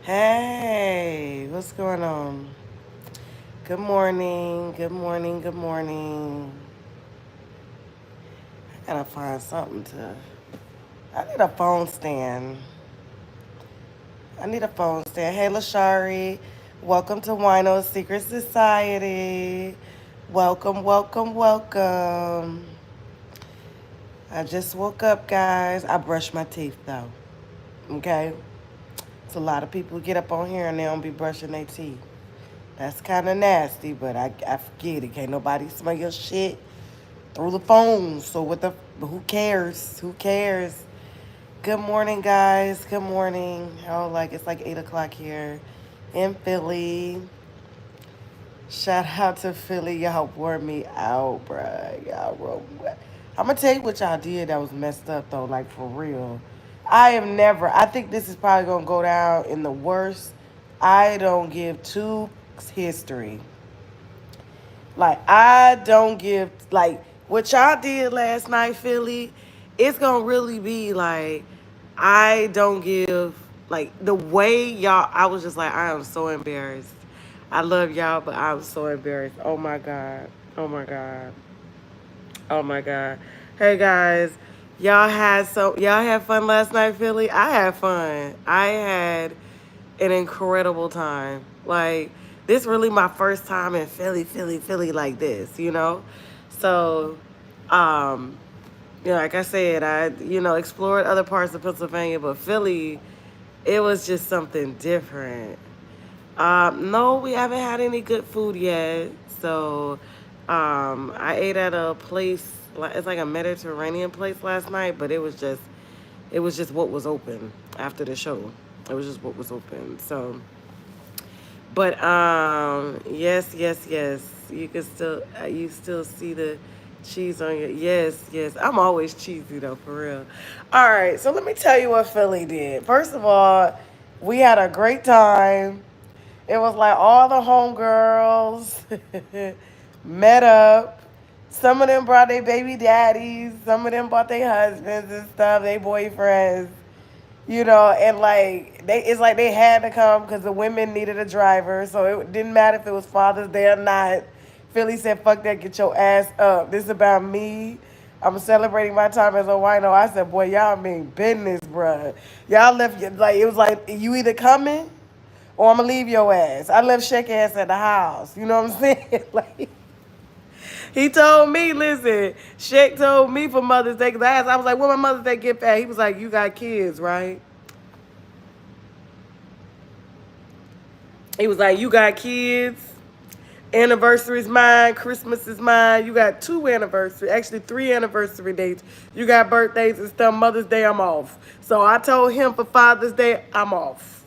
Hey, what's going on? Good morning, good morning, good morning. I gotta find something to. I need a phone stand. I need a phone stand. Hey, Lashari, welcome to Wino's Secret Society. Welcome, welcome, welcome. I just woke up, guys. I brushed my teeth, though. Okay? It's a lot of people get up on here and they don't be brushing their teeth. That's kind of nasty, but I forget it. Can't nobody smell your shit through the phone. So who cares? Who cares? Good morning, guys. Good morning. It's like 8 o'clock here in Philly. Shout out to Philly. Y'all wore me out, bruh. Y'all wrote me. I'm gonna tell you what y'all did that was messed up though, like for real. I think this is probably gonna go down in the worst. I don't give two history. Like I don't give like what y'all did last night, Philly. It's gonna really be like I don't give like the way y'all. I was just like I am so embarrassed. I love y'all, but I'm so embarrassed. Oh my god. Oh my god. Oh my god. Hey guys, y'all had fun last night, Philly. I had fun. I had an incredible time. Like this really my first time in Philly like this. So, um, like I said, I explored other parts of Pennsylvania, but Philly, it was just something different. No, we haven't had any good food yet. So, I ate at a place. It's like a Mediterranean place last night, but it was just what was open after the show. It was just what was open. So, but yes, yes, yes. You still see the cheese on your yes, yes. I'm always cheesy though, for real. All right, so let me tell you what Philly did. First of all, we had a great time. It was like all the homegirls met up. Some of them brought their baby daddies. Some of them brought their husbands and stuff, their boyfriends. And like it's like they had to come because the women needed a driver, so it didn't matter if it was Father's Day or not. Philly said, "Fuck that, get your ass up. This is about me. I'm celebrating my time as a wino." I said, "Boy, y'all mean business, bruh. Y'all left like it was like you either coming or I'm gonna leave your ass." I left Shake ass at the house. You know what I'm saying? Like. He told me, listen, Shaq told me for Mother's Day, because I was like, what my Mother's Day gift at? He was like, you got kids, right? He was like, you got kids. Anniversary is mine. Christmas is mine. You got two anniversaries, actually three anniversary dates. You got birthdays and stuff. Mother's Day, I'm off. So I told him for Father's Day, I'm off.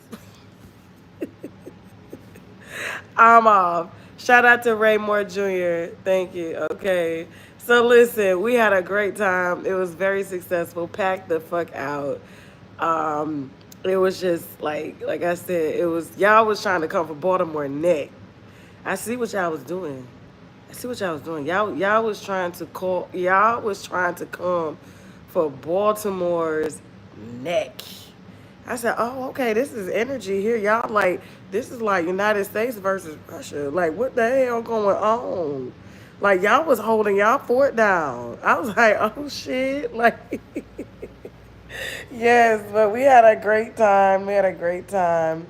I'm off. Shout out to Ray Moore Jr. Thank you. Okay. So listen, we had a great time. It was very successful. Packed the fuck out. It was just like I said, it was y'all was trying to come for Baltimore neck. I see what y'all was doing. I see what y'all was doing. Y'all was trying to call. Y'all was trying to come for Baltimore's neck. I said, oh, okay, this is energy here. Y'all like this is like United States versus Russia. Like what the hell going on? Like y'all was holding y'all fort down. I was like, oh shit. Like yes, but we had a great time. We had a great time.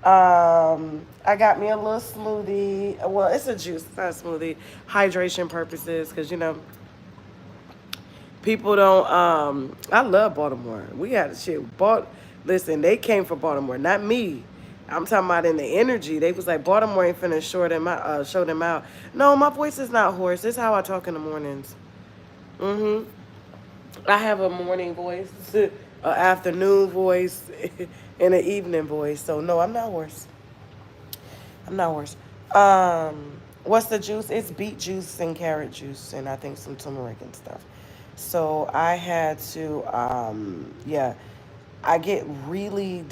I got me a little smoothie. Well, it's a juice, it's not a smoothie. Hydration purposes, because people don't. I love Baltimore. We had shit. Listen, they came for Baltimore, not me. I'm talking about in the energy. They was like Baltimore ain't finna show them out. No, my voice is not hoarse. This is how I talk in the mornings. I have a morning voice, an afternoon voice, and an evening voice. So no, I'm not hoarse. I'm not worse. What's the juice? It's beet juice and carrot juice, and I think some turmeric and stuff. So I had to, yeah. I get really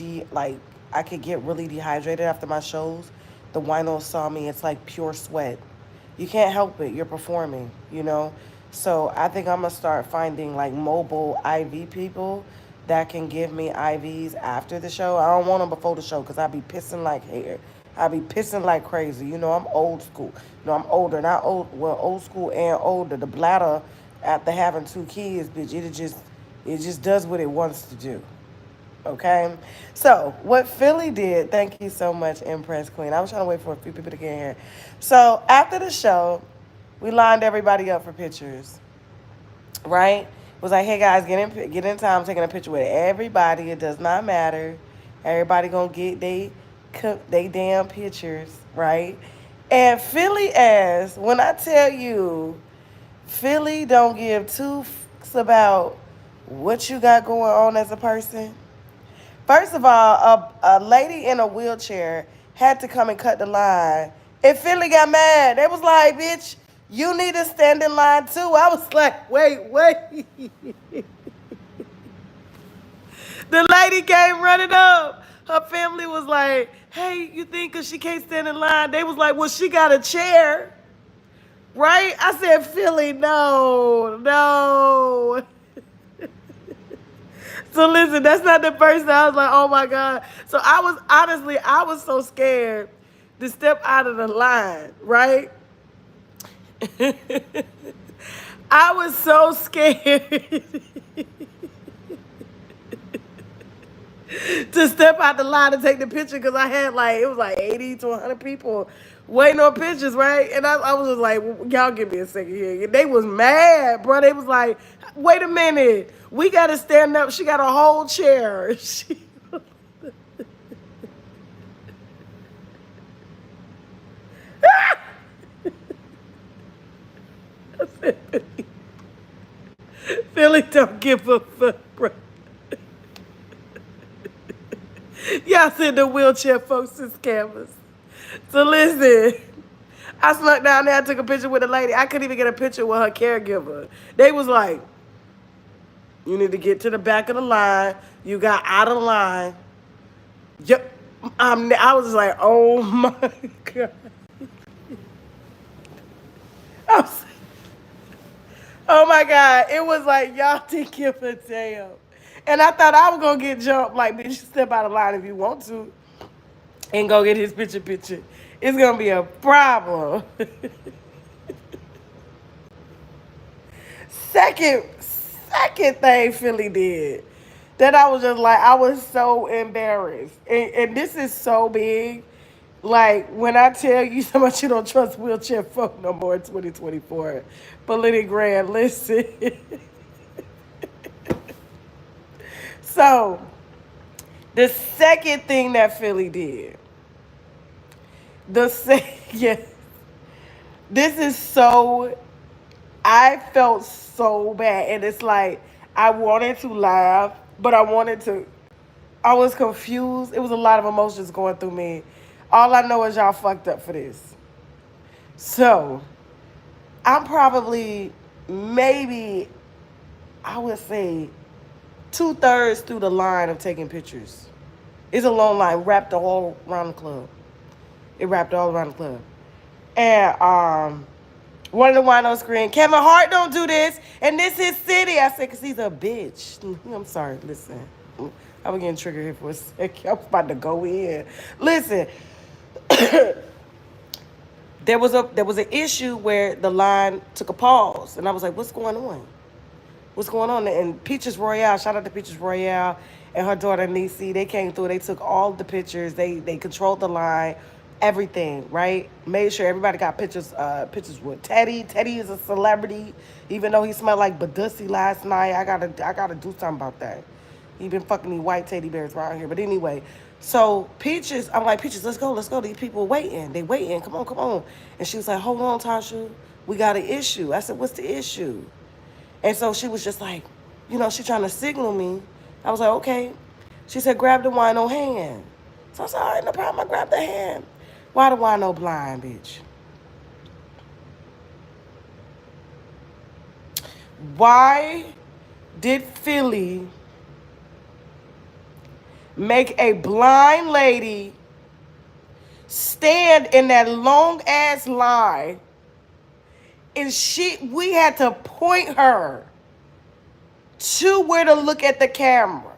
I could get really dehydrated after my shows. The wino saw me. It's like pure sweat. You can't help it. You're performing. So I think I'm gonna start finding like mobile IV people that can give me IVs after the show. I don't want them before the show because I be pissing like hair. I be pissing like crazy. You know, I'm old school. You know, I'm older, not old. Well, old school and older. The bladder, after having 2 kids, bitch, it just does what it wants to do. Okay, so what Philly did, thank you so much, Impress Queen. I was trying to wait for a few people to get here. So after the show, we lined everybody up for pictures, right? It was like, hey guys, get in time, I'm taking a picture with everybody. It does not matter. Everybody gonna get they damn pictures, right? And Philly ass, when I tell you, Philly don't give two fucks about what you got going on as a person. First of all, a lady in a wheelchair had to come and cut the line. And Philly got mad. They was like, bitch, you need to stand in line too. I was like, wait. The lady came running up. Her family was like, hey, you think because she can't stand in line? They was like, well, she got a chair. Right? I said, Philly, no. So listen, that's not the first time I was like, oh my God. So I was so scared to step out of the line, right? I was so scared to step out the line and take the picture because I had it was like 80 to 100 people waiting on pictures, right? And I was just like, y'all give me a second here. They was mad, bro. They was like, wait a minute. We got to stand up. She got a whole chair. Philly don't give a fuck, bro. Y'all said the wheelchair folks is scammers. So listen, I snuck down there. I took a picture with a lady. I couldn't even get a picture with her caregiver. They was like, you need to get to the back of the line. You got out of line. Yep. I was just like, oh my God. Oh my God. It was like, y'all didn't give a damn. And I thought I was going to get jumped. Like, bitch, step out of line if you want to. And go get his picture. It's going to be a problem. Second thing Philly did that I was just like, I was so embarrassed. And this is so big. Like, when I tell you so much you don't trust wheelchair folk no more in 2024. But Lenny Grant, listen. So, the second thing that Philly did, yes, this is so, I felt so bad. And it's like, I wanted to laugh, but I was confused. It was a lot of emotions going through me. All I know is y'all fucked up for this. So, I'm probably, maybe, I would say, 2/3 through the line of taking pictures. It's a long line, wrapped all around the club. It wrapped all around the club. And one of the wino screen, Kevin Hart don't do this, and this is city. I said, because he's a bitch. I'm sorry, listen. I was getting triggered here for a second. I was about to go in. Listen, there was an issue where the line took a pause, and I was like, what's going on? What's going on? And Peaches Royale, shout out to Peaches Royale and her daughter Niecy. They came through. They took all the pictures. They controlled the line, everything, right? Made sure everybody got pictures with Teddy. Teddy is a celebrity, even though he smelled like Badussi last night. I gotta do something about that. He been fucking these white teddy bears around here. But anyway, so Peaches, I'm like, Peaches, let's go. These people waiting. They waiting. Come on. And she was like, hold on, Tasha. We got an issue. I said, what's the issue? And so she was just like, she trying to signal me. I was like, okay. She said, grab the wino hand. So I said, all right, no problem. I grabbed the hand. Why the wino blind, bitch? Why did Philly make a blind lady stand in that long ass line, and we had to point her to where to look at the camera.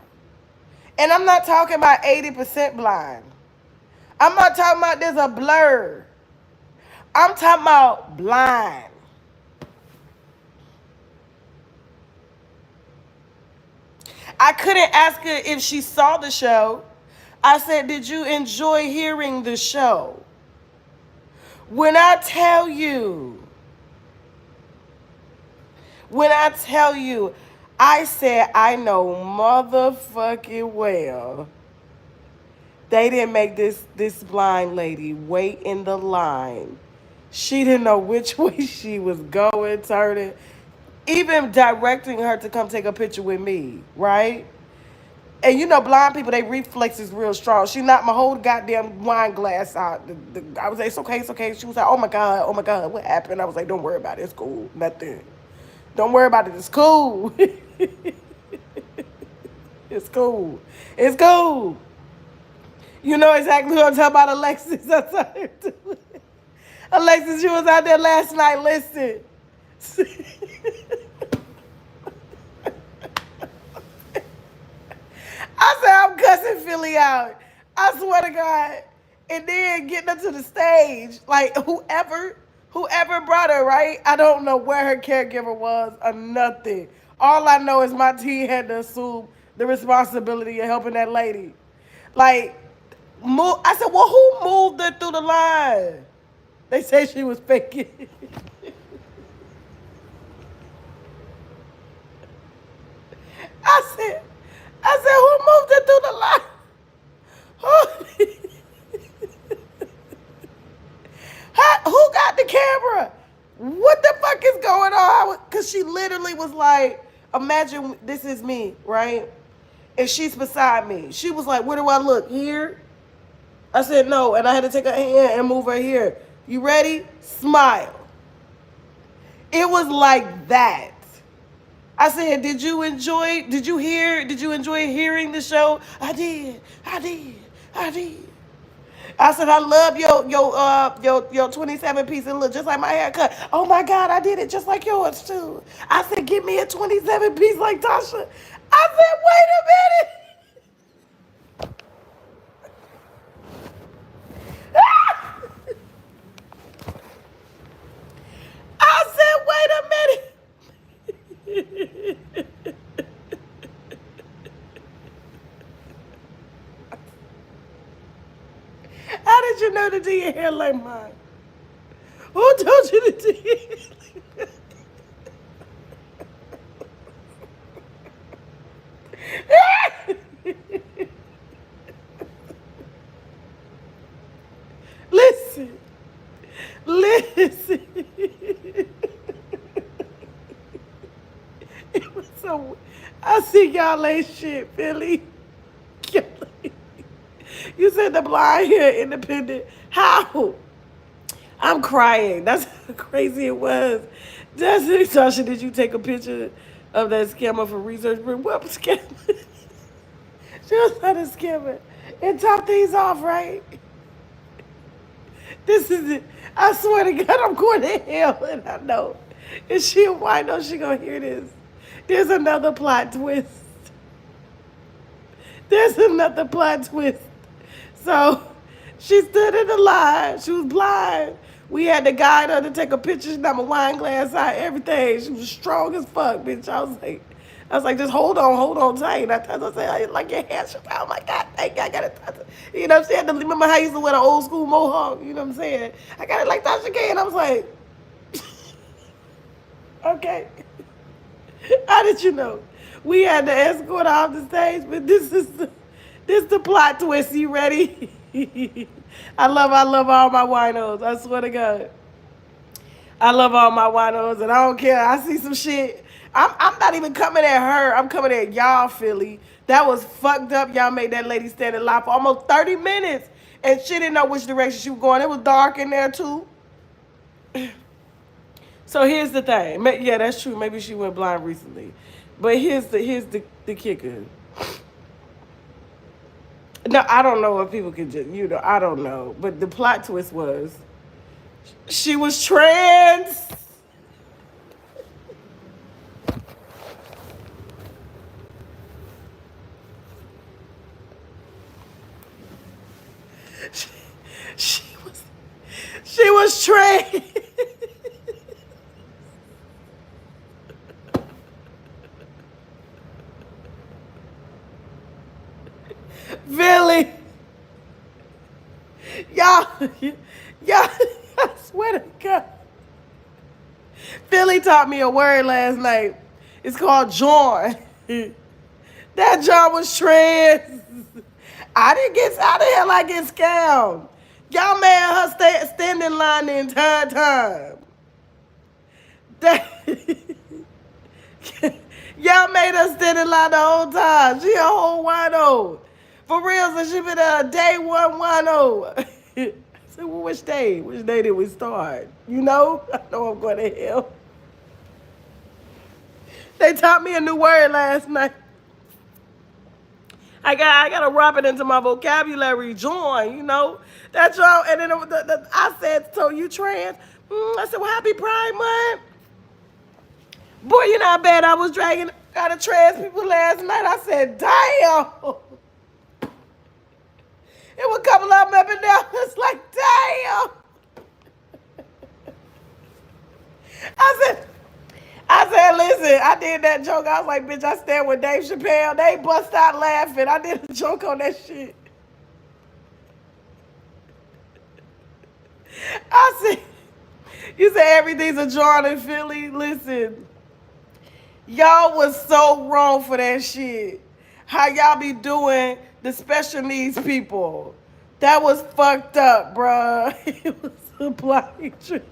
And I'm not talking about 80% blind. I'm not talking about there's a blur. I'm talking about blind. I couldn't ask her if she saw the show. I said, did you enjoy hearing the show? When I tell you, I said, I know motherfucking well they didn't make this blind lady wait in the line. She didn't know which way she was going, turning, even directing her to come take a picture with me, right? And you know, blind people, they reflexes real strong. She knocked my whole goddamn wine glass out. I was like, it's okay, it's okay. She was like, oh my God, what happened? I was like, don't worry about it, it's cool, nothing. Don't worry about it, it's cool. It's cool. It's cool. You know exactly what I'm talking about, Alexis. I saw her too. Alexis, you was out there last night, listen. I said, I'm cussing Philly out. I swear to God. And then getting up to the stage, like whoever brought her, right? I don't know where her caregiver was or nothing. All I know is my team had to assume the responsibility of helping that lady. Like, I said, well, who moved her through the line? They said she was faking. I said, who moved her through the line? Who got the camera? What the fuck is going on? Because she literally was like, imagine this is me, right? And she's beside me. She was like, where do I look? Here? I said, no. And I had to take her hand and move her here. You ready? Smile. It was like that. I said, did you enjoy hearing the show? I did. I said, I love your 27 piece and look just like my haircut. Oh my God, I did it just like yours too. I said, give me a 27 piece like Tasha. I said, wait a minute. I said, wait a minute. How did you know to do your hair like mine? Who told you to do your hair like that? Listen. It was so. I see y'all ain't shit, Philly. You said the blind hair independent. How? I'm crying. That's how crazy it was. That's it, Tasha. Did you take a picture of that scammer for research? What scammer? She was trying to scam it and top things off, right? This is it. I swear to God, I'm going to hell, and I know. And I know she gonna hear this. There's another plot twist. So she stood in the line. She was blind. We had to guide her to take a picture. She got my wine glass out, everything. She was strong as fuck, bitch. I was like, just hold on tight. I said, like your hair. She was like, oh my God, thank you. I got it. You know what I'm saying? Remember how I used to wear the old school mohawk? You know what I'm saying? I got it like Tasha K. And I was like, okay. How did you know? We had to escort her off the stage, but this is the plot twist. You ready? I love all my winos. I swear to God. I love all my winos, and I don't care. I see some shit. I'm not even coming at her. I'm coming at y'all, Philly. That was fucked up. Y'all made that lady stand in line for almost 30 minutes, and she didn't know which direction she was going. It was dark in there, too. So here's the thing. Yeah, that's true. Maybe she went blind recently. But here's the kicker. No, I don't know if people can just, I don't know. But the plot twist was she was trans. she, she was she was trained. Really, y'all, y'all, I swear to God, Philly taught me a word last night. It's called John. That John was trans. I didn't get out of here like get scammed. Y'all made her stand in line the entire time. That, y'all made her stand in line the whole time. She a whole wino. For real, so she been a day one wino. I said, well, which day? Which day did we start? You know? I know I'm going to hell. They taught me a new word last night. I gotta rub it into my vocabulary. Join, you know. That's all. And then I said, so you trans? I said, well, happy Pride Month. Boy, you know how bad I was dragging out of trans people last night. I said, damn. It was a couple of them up and down. It's like, damn. I said, listen, I did that joke. I was like, bitch, I stand with Dave Chappelle. They bust out laughing. I did a joke on that shit. I said, you said everything's a John in Philly. Listen, y'all was so wrong for that shit. How y'all be doing the special needs people. That was fucked up, bruh. It was a blind trick.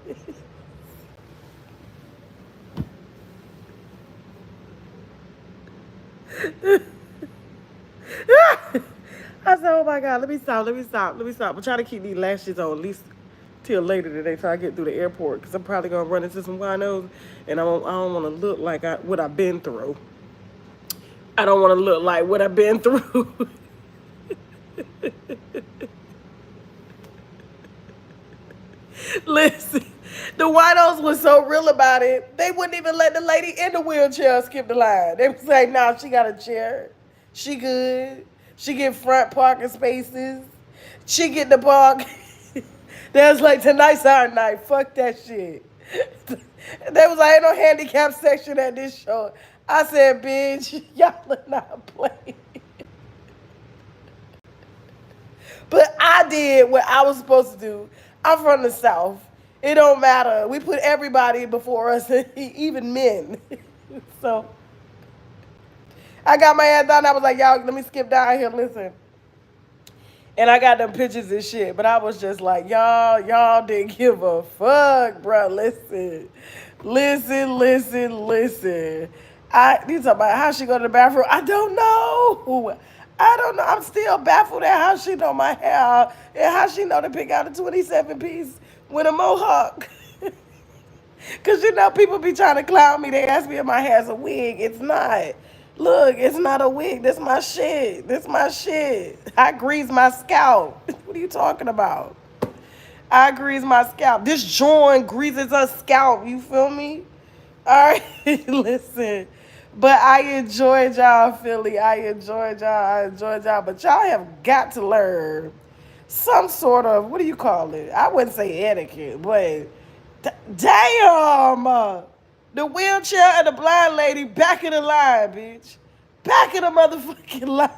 I said, oh my God, let me stop. I'm trying to keep these lashes on at least till later today so I get through the airport because I'm probably going to run into some winos and I don't want to look like what I've been through. I don't want to look like what I've been through. Listen, the winos was so real about it, they wouldn't even let the lady in the wheelchair skip the line. They was like, nah, she got a chair. She good. She get front parking spaces. She get the park. They was like, tonight's our night. Fuck that shit. They was like, ain't no handicap section at this show. I said, bitch, y'all are not playing. But I did what I was supposed to do. I'm from the South. It don't matter. We put everybody before us, even men. So I got my ass down. I was like, y'all, let me skip down here. Listen. And I got them pictures and shit. But I was just like, y'all didn't give a fuck, bro. Listen. You talking about how she go to the bathroom? I don't know. I'm still baffled at how she know my hair and how she know to pick out a 27-piece with a mohawk. Because, you know, people be trying to clown me. They ask me if my hair's a wig. It's not. Look, it's not a wig. This my shit. I grease my scalp. What are you talking about? I grease my scalp. This joint greases her scalp. You feel me? All right, listen. But I enjoyed y'all, Philly. I enjoyed y'all. But y'all have got to learn some sort of, what do you call it? I wouldn't say etiquette, but damn. The wheelchair and the blind lady back in the line, bitch. Back in the motherfucking line.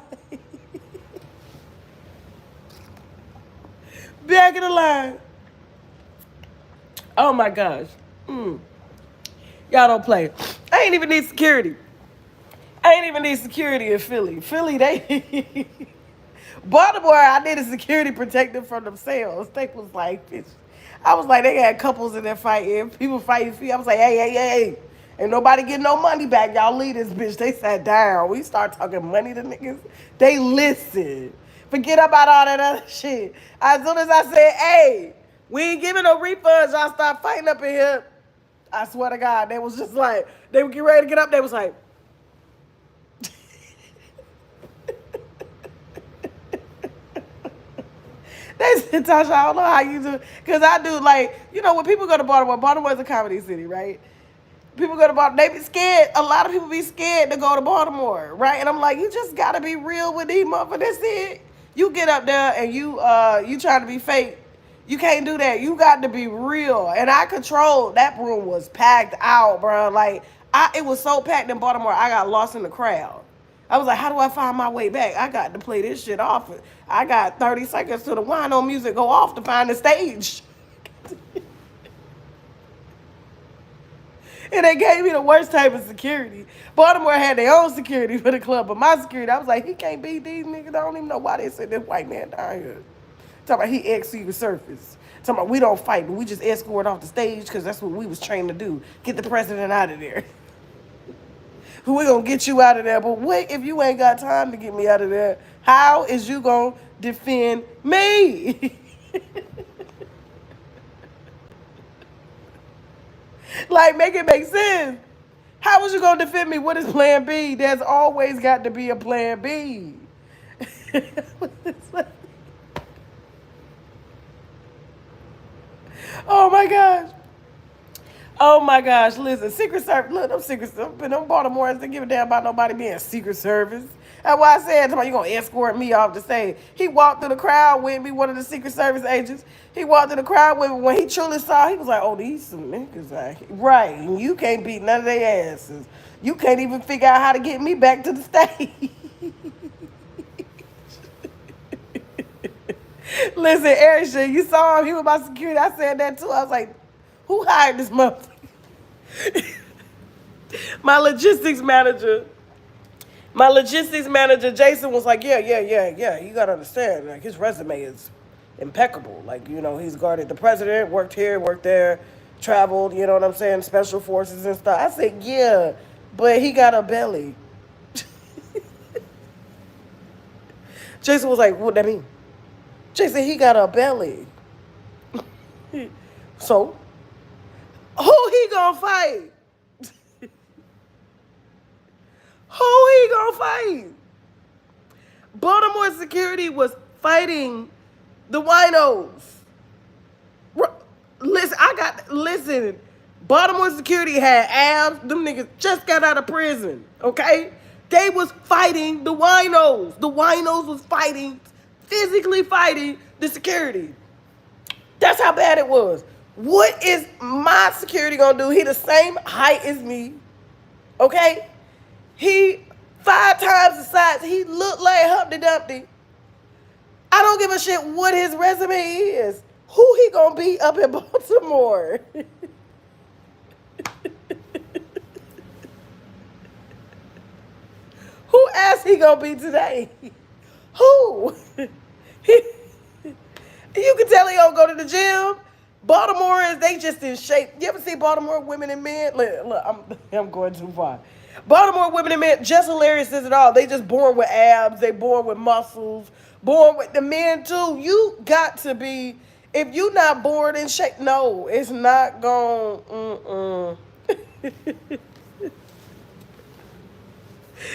Back in the line. Oh my gosh. Y'all don't play. I ain't even need security. In Philly. They Baltimore, I needed security protected from themselves. They was like, bitch. I was like, they had couples in there fighting. People fighting for you. I was like, hey. Ain't nobody getting no money back. Y'all leave this bitch. They sat down. We start talking money to niggas. They listen. Forget about all that other shit. As soon as I said, hey, we ain't giving no refunds, y'all start fighting up in here. I swear to God, they was just like, they would get ready to get up. They was like, they said, Tasha, I don't know how you do. Because I do, like, you know, when people go to Baltimore is a comedy city, right? People go to Baltimore, they be scared. A lot of people be scared to go to Baltimore, right? And I'm like, you just got to be real with these motherfuckers. That's it. You get up there and you try to be fake. You can't do that. You got to be real. And I controlled. That room was packed out, bro. Like it was so packed in Baltimore. I got lost in the crowd. I was like, how do I find my way back? I got to play this shit off. I got 30 seconds to the wino music go off to find the stage. And they gave me the worst type of security. Baltimore had their own security for the club, but my security, I was like, he can't beat these niggas. I don't even know why they sent this white man down here. Talking about he ex-Secret Service. Talking about we don't fight, but we just escort off the stage because that's what we was trained to do. Get the president out of there. We gonna get you out of there, but what if you ain't got time to get me out of there? How is you gonna defend me? Like, make it make sense. How was you gonna defend me? What is plan B? There's always got to be a plan B. Oh my gosh. Oh my gosh, listen, Secret Service, look, them Secret Service, them Baltimoreans didn't give a damn about nobody being Secret Service. That's why I said, you gonna escort me off the stage. He walked through the crowd with me, one of the Secret Service agents. He walked through the crowd with me. When he truly saw, he was like, oh, these some niggas out here. Right, and you can't beat none of their asses. You can't even figure out how to get me back to the stage. Listen, Eric, you saw him, he was my security. I said that too. I was like, who hired this motherfucker? My logistics manager, Jason, was like, yeah. You gotta understand, like, his resume is impeccable. Like, he's guarded the president, worked here, worked there, traveled, you know what I'm saying, special forces and stuff. I said, yeah, but he got a belly. Jason was like, what that mean? Jason, he got a belly. So, who he gonna fight? Who he gonna fight? Baltimore security was fighting the winos. Listen, Baltimore security had abs. Them niggas just got out of prison, okay? They was fighting the winos. The winos was physically fighting the security. That's how bad it was. What is my security gonna do? He the same height as me, okay? He 5 times the size. He looked like Humpty Dumpty. I don't give a shit what his resume is. Who he gonna be up in Baltimore? Who ass he gonna be today? Who? You can tell he don't go to the gym. Baltimoreans, they just in shape. You ever see Baltimore women and men? Look, I'm going too far. Baltimore women and men, just hilarious as it all. They just born with abs. They born with muscles. Born with the men too. You got to be, if you not born in shape, no, it's not going.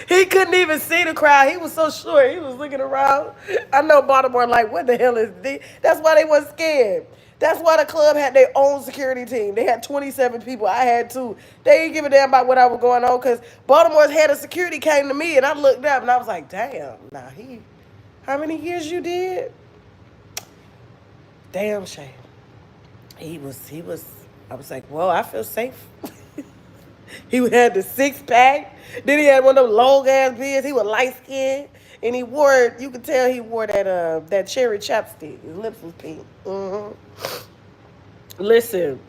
He couldn't even see the crowd. He was so short. He was looking around. I know Baltimore like, what the hell is this? That's why they wasn't scared. That's why the club had their own security team. They had 27 people. I had 2. They didn't give a damn about what I was going on because Baltimore's head of security came to me and I looked up and I was like, damn, how many years you did? Damn shame. He was, I was like, well, I feel safe. He had the 6-pack. Then he had one of those long-ass beards. He was light-skinned. And he wore, you could tell he wore that cherry chapstick. His lips was pink. Listen.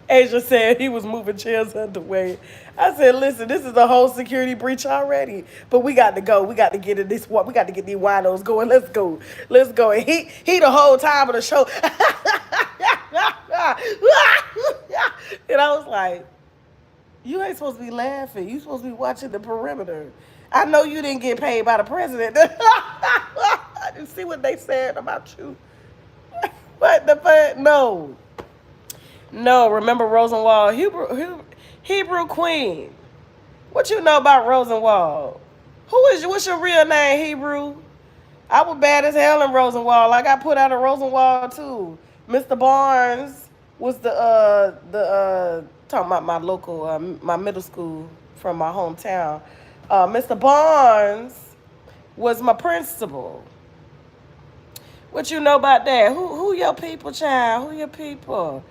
Asia said he was moving chairs underway. I said, listen, this is a whole security breach already. But we got to go. We got to get in this. We got to get these winos going. Let's go. And he the whole time of the show. And I was like, you ain't supposed to be laughing. You supposed to be watching the perimeter. I know you didn't get paid by the president. I didn't see what they said about you. What the fuck? No, remember Rosenwald, Hebrew queen. What you know about Rosenwald? What's your real name, Hebrew? I was bad as hell in Rosenwald. I got put out of Rosenwald too. Mr. Barnes was the talking about my local, my middle school from my hometown. Mr. Barnes was my principal. What you know about that? Who your people, child? Who your people?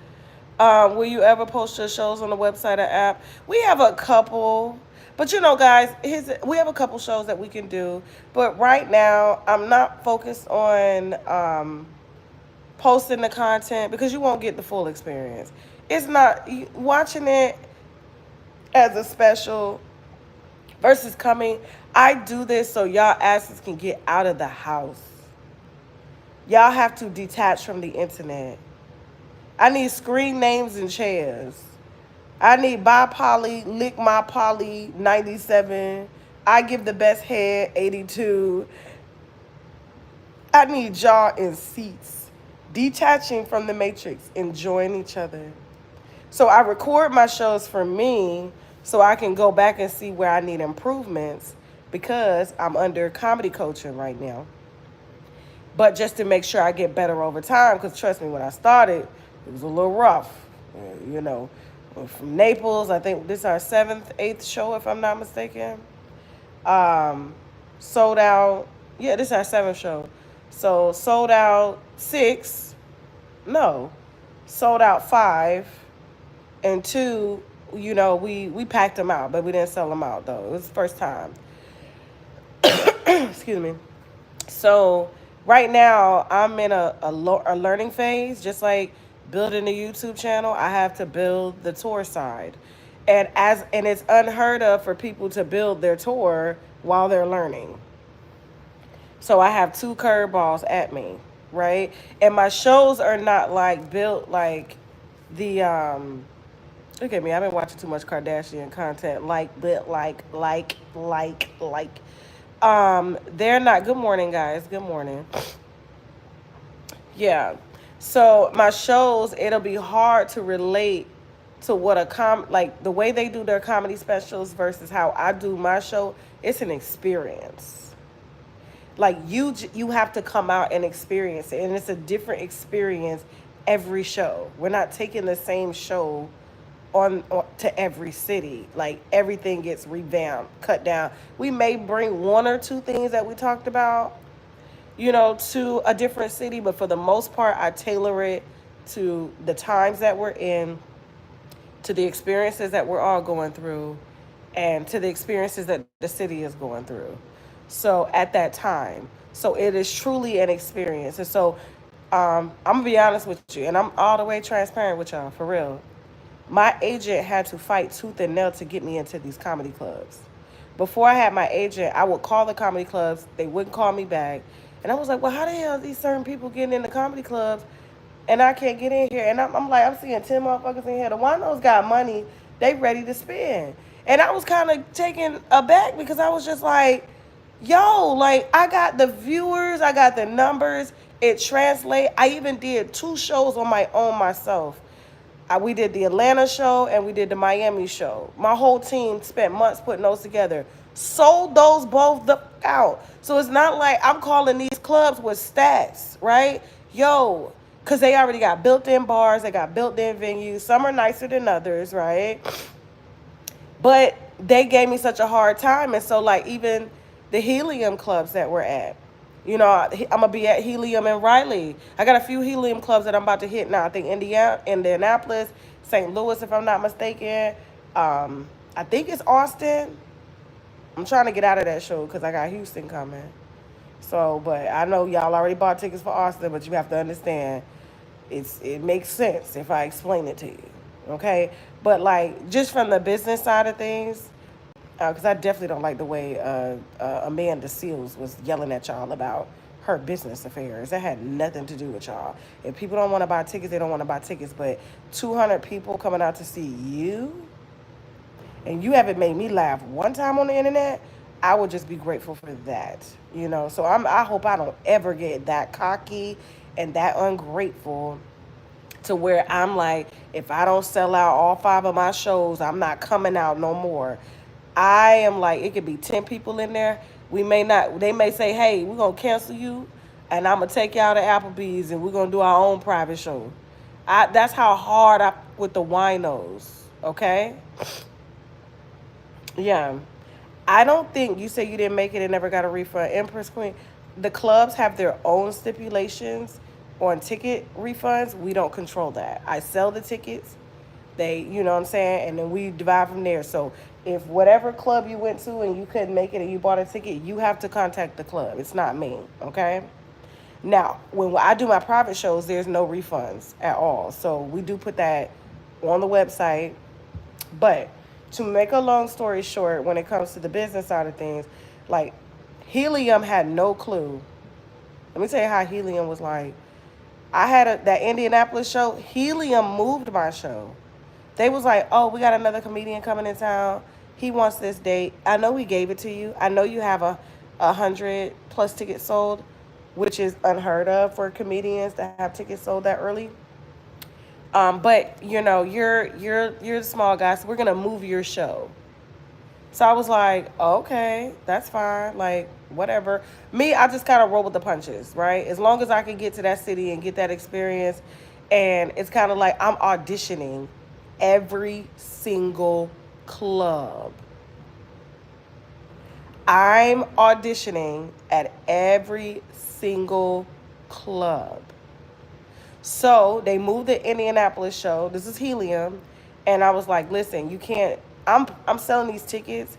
Will you ever post your shows on the website or app? We have a couple, but you know, guys, we have a couple shows that we can do. But right now, I'm not focused on posting the content because you won't get the full experience. It's not watching it as a special versus coming. I do this so y'all asses can get out of the house. Y'all have to detach from the internet. I need screen names and chairs. I need buy Polly, lick my Polly 97. I give the best head 82. I need jaw and seats. Detaching from the matrix, enjoying each other. So I record my shows for me so I can go back and see where I need improvements because I'm under comedy coaching right now. But just to make sure I get better over time, because trust me, when I started, it was a little rough. You know, from Naples, I think this is our 7th, 8th show, if I'm not mistaken. Sold out. Yeah, this is our 7th show. So sold out 6. No, sold out 5. And 2, you know, we packed them out, but we didn't sell them out, though. It was the first time. Excuse me. So right now, I'm in a learning phase, just like building a YouTube channel. I have to build the tour side. And it's unheard of for people to build their tour while they're learning. So I have 2 curveballs at me, right? And my shows are not like built like the look at me, I've been watching too much Kardashian content. They're not. Good morning, guys. Good morning. Yeah. So my shows, it'll be hard to relate to what like the way they do their comedy specials versus how I do my show. It's an experience. Like you have to come out and experience it, and it's a different experience every show. We're not taking the same show on to every city. Like everything gets revamped, cut down. We may bring 1 or 2 things that we talked about, you know, to a different city, but for the most part, I tailor it to the times that we're in, to the experiences that we're all going through, and to the experiences that the city is going through. So at that time, so it is truly an experience. And so I'm gonna be honest with you, and I'm all the way transparent with y'all, for real. My agent had to fight tooth and nail to get me into these comedy clubs. Before I had my agent, I would call the comedy clubs. They wouldn't call me back. And I was like, well, how the hell are these certain people getting in the comedy clubs and I can't get in here? And I'm like, I'm seeing 10 motherfuckers in here. The winos got money. They ready to spend. And I was kind of taken aback because I was just like, yo, like, I got the viewers. I got the numbers. It translates. I even did 2 shows on my own myself. We did the Atlanta show and we did the Miami show. My whole team spent months putting those together. Sold those both the out. So it's not like I'm calling these clubs with stats, right? Yo, because they already got built-in bars. They got built-in venues. Some are nicer than others, right? But they gave me such a hard time. And so, like, even the Helium clubs that we're at, you know, I'm going to be at Helium in Raleigh. I got a few Helium clubs that I'm about to hit now. I think Indianapolis, St. Louis, if I'm not mistaken. I think it's Austin. I'm trying to get out of that show because I got Houston coming. So, but I know y'all already bought tickets for Austin, but you have to understand, it makes sense if I explain it to you, okay? But, like, just from the business side of things, because I definitely don't like the way Amanda Seals was yelling at y'all about her business affairs. That had nothing to do with y'all. If people don't want to buy tickets, they don't want to buy tickets. But 200 people coming out to see you, and you haven't made me laugh one time on the internet, I would just be grateful for that. You know, so I hope I don't ever get that cocky and that ungrateful to where I'm like, if I don't sell out all 5 of my shows, I'm not coming out no more. I am like, it could be 10 people in there. They may say, hey, we're going to cancel you, and I'm going to take y'all to Applebee's, and we're going to do our own private show. That's how hard with the winos, okay? Yeah. I don't think you say you didn't make it and never got a refund. Empress Queen, the clubs have their own stipulations on ticket refunds. We don't control that. I sell the tickets. They, you know what I'm saying, and then we divide from there. So if whatever club you went to and you couldn't make it and you bought a ticket, you have to contact the club. It's not me, okay? Now, when I do my private shows, there's no refunds at all. So we do put that on the website. But to make a long story short, when it comes to the business side of things, like Helium had no clue. Let me tell you how Helium was like. I had that Indianapolis show. Helium moved my show. They was like, oh, we got another comedian coming in town. He wants this date. I know we gave it to you. I know you have a 100+ tickets sold, which is unheard of for comedians to have tickets sold that early. But you know, you're the small guy, so we're gonna move your show. So I was like, okay, that's fine. Like, whatever. Me, I just kind of roll with the punches, right? As long as I can get to that city and get that experience. And it's kind of like I'm auditioning every single club. I'm auditioning at every single club. So they moved the Indianapolis show. This is Helium. And I was like, listen, you can't, I'm selling these tickets.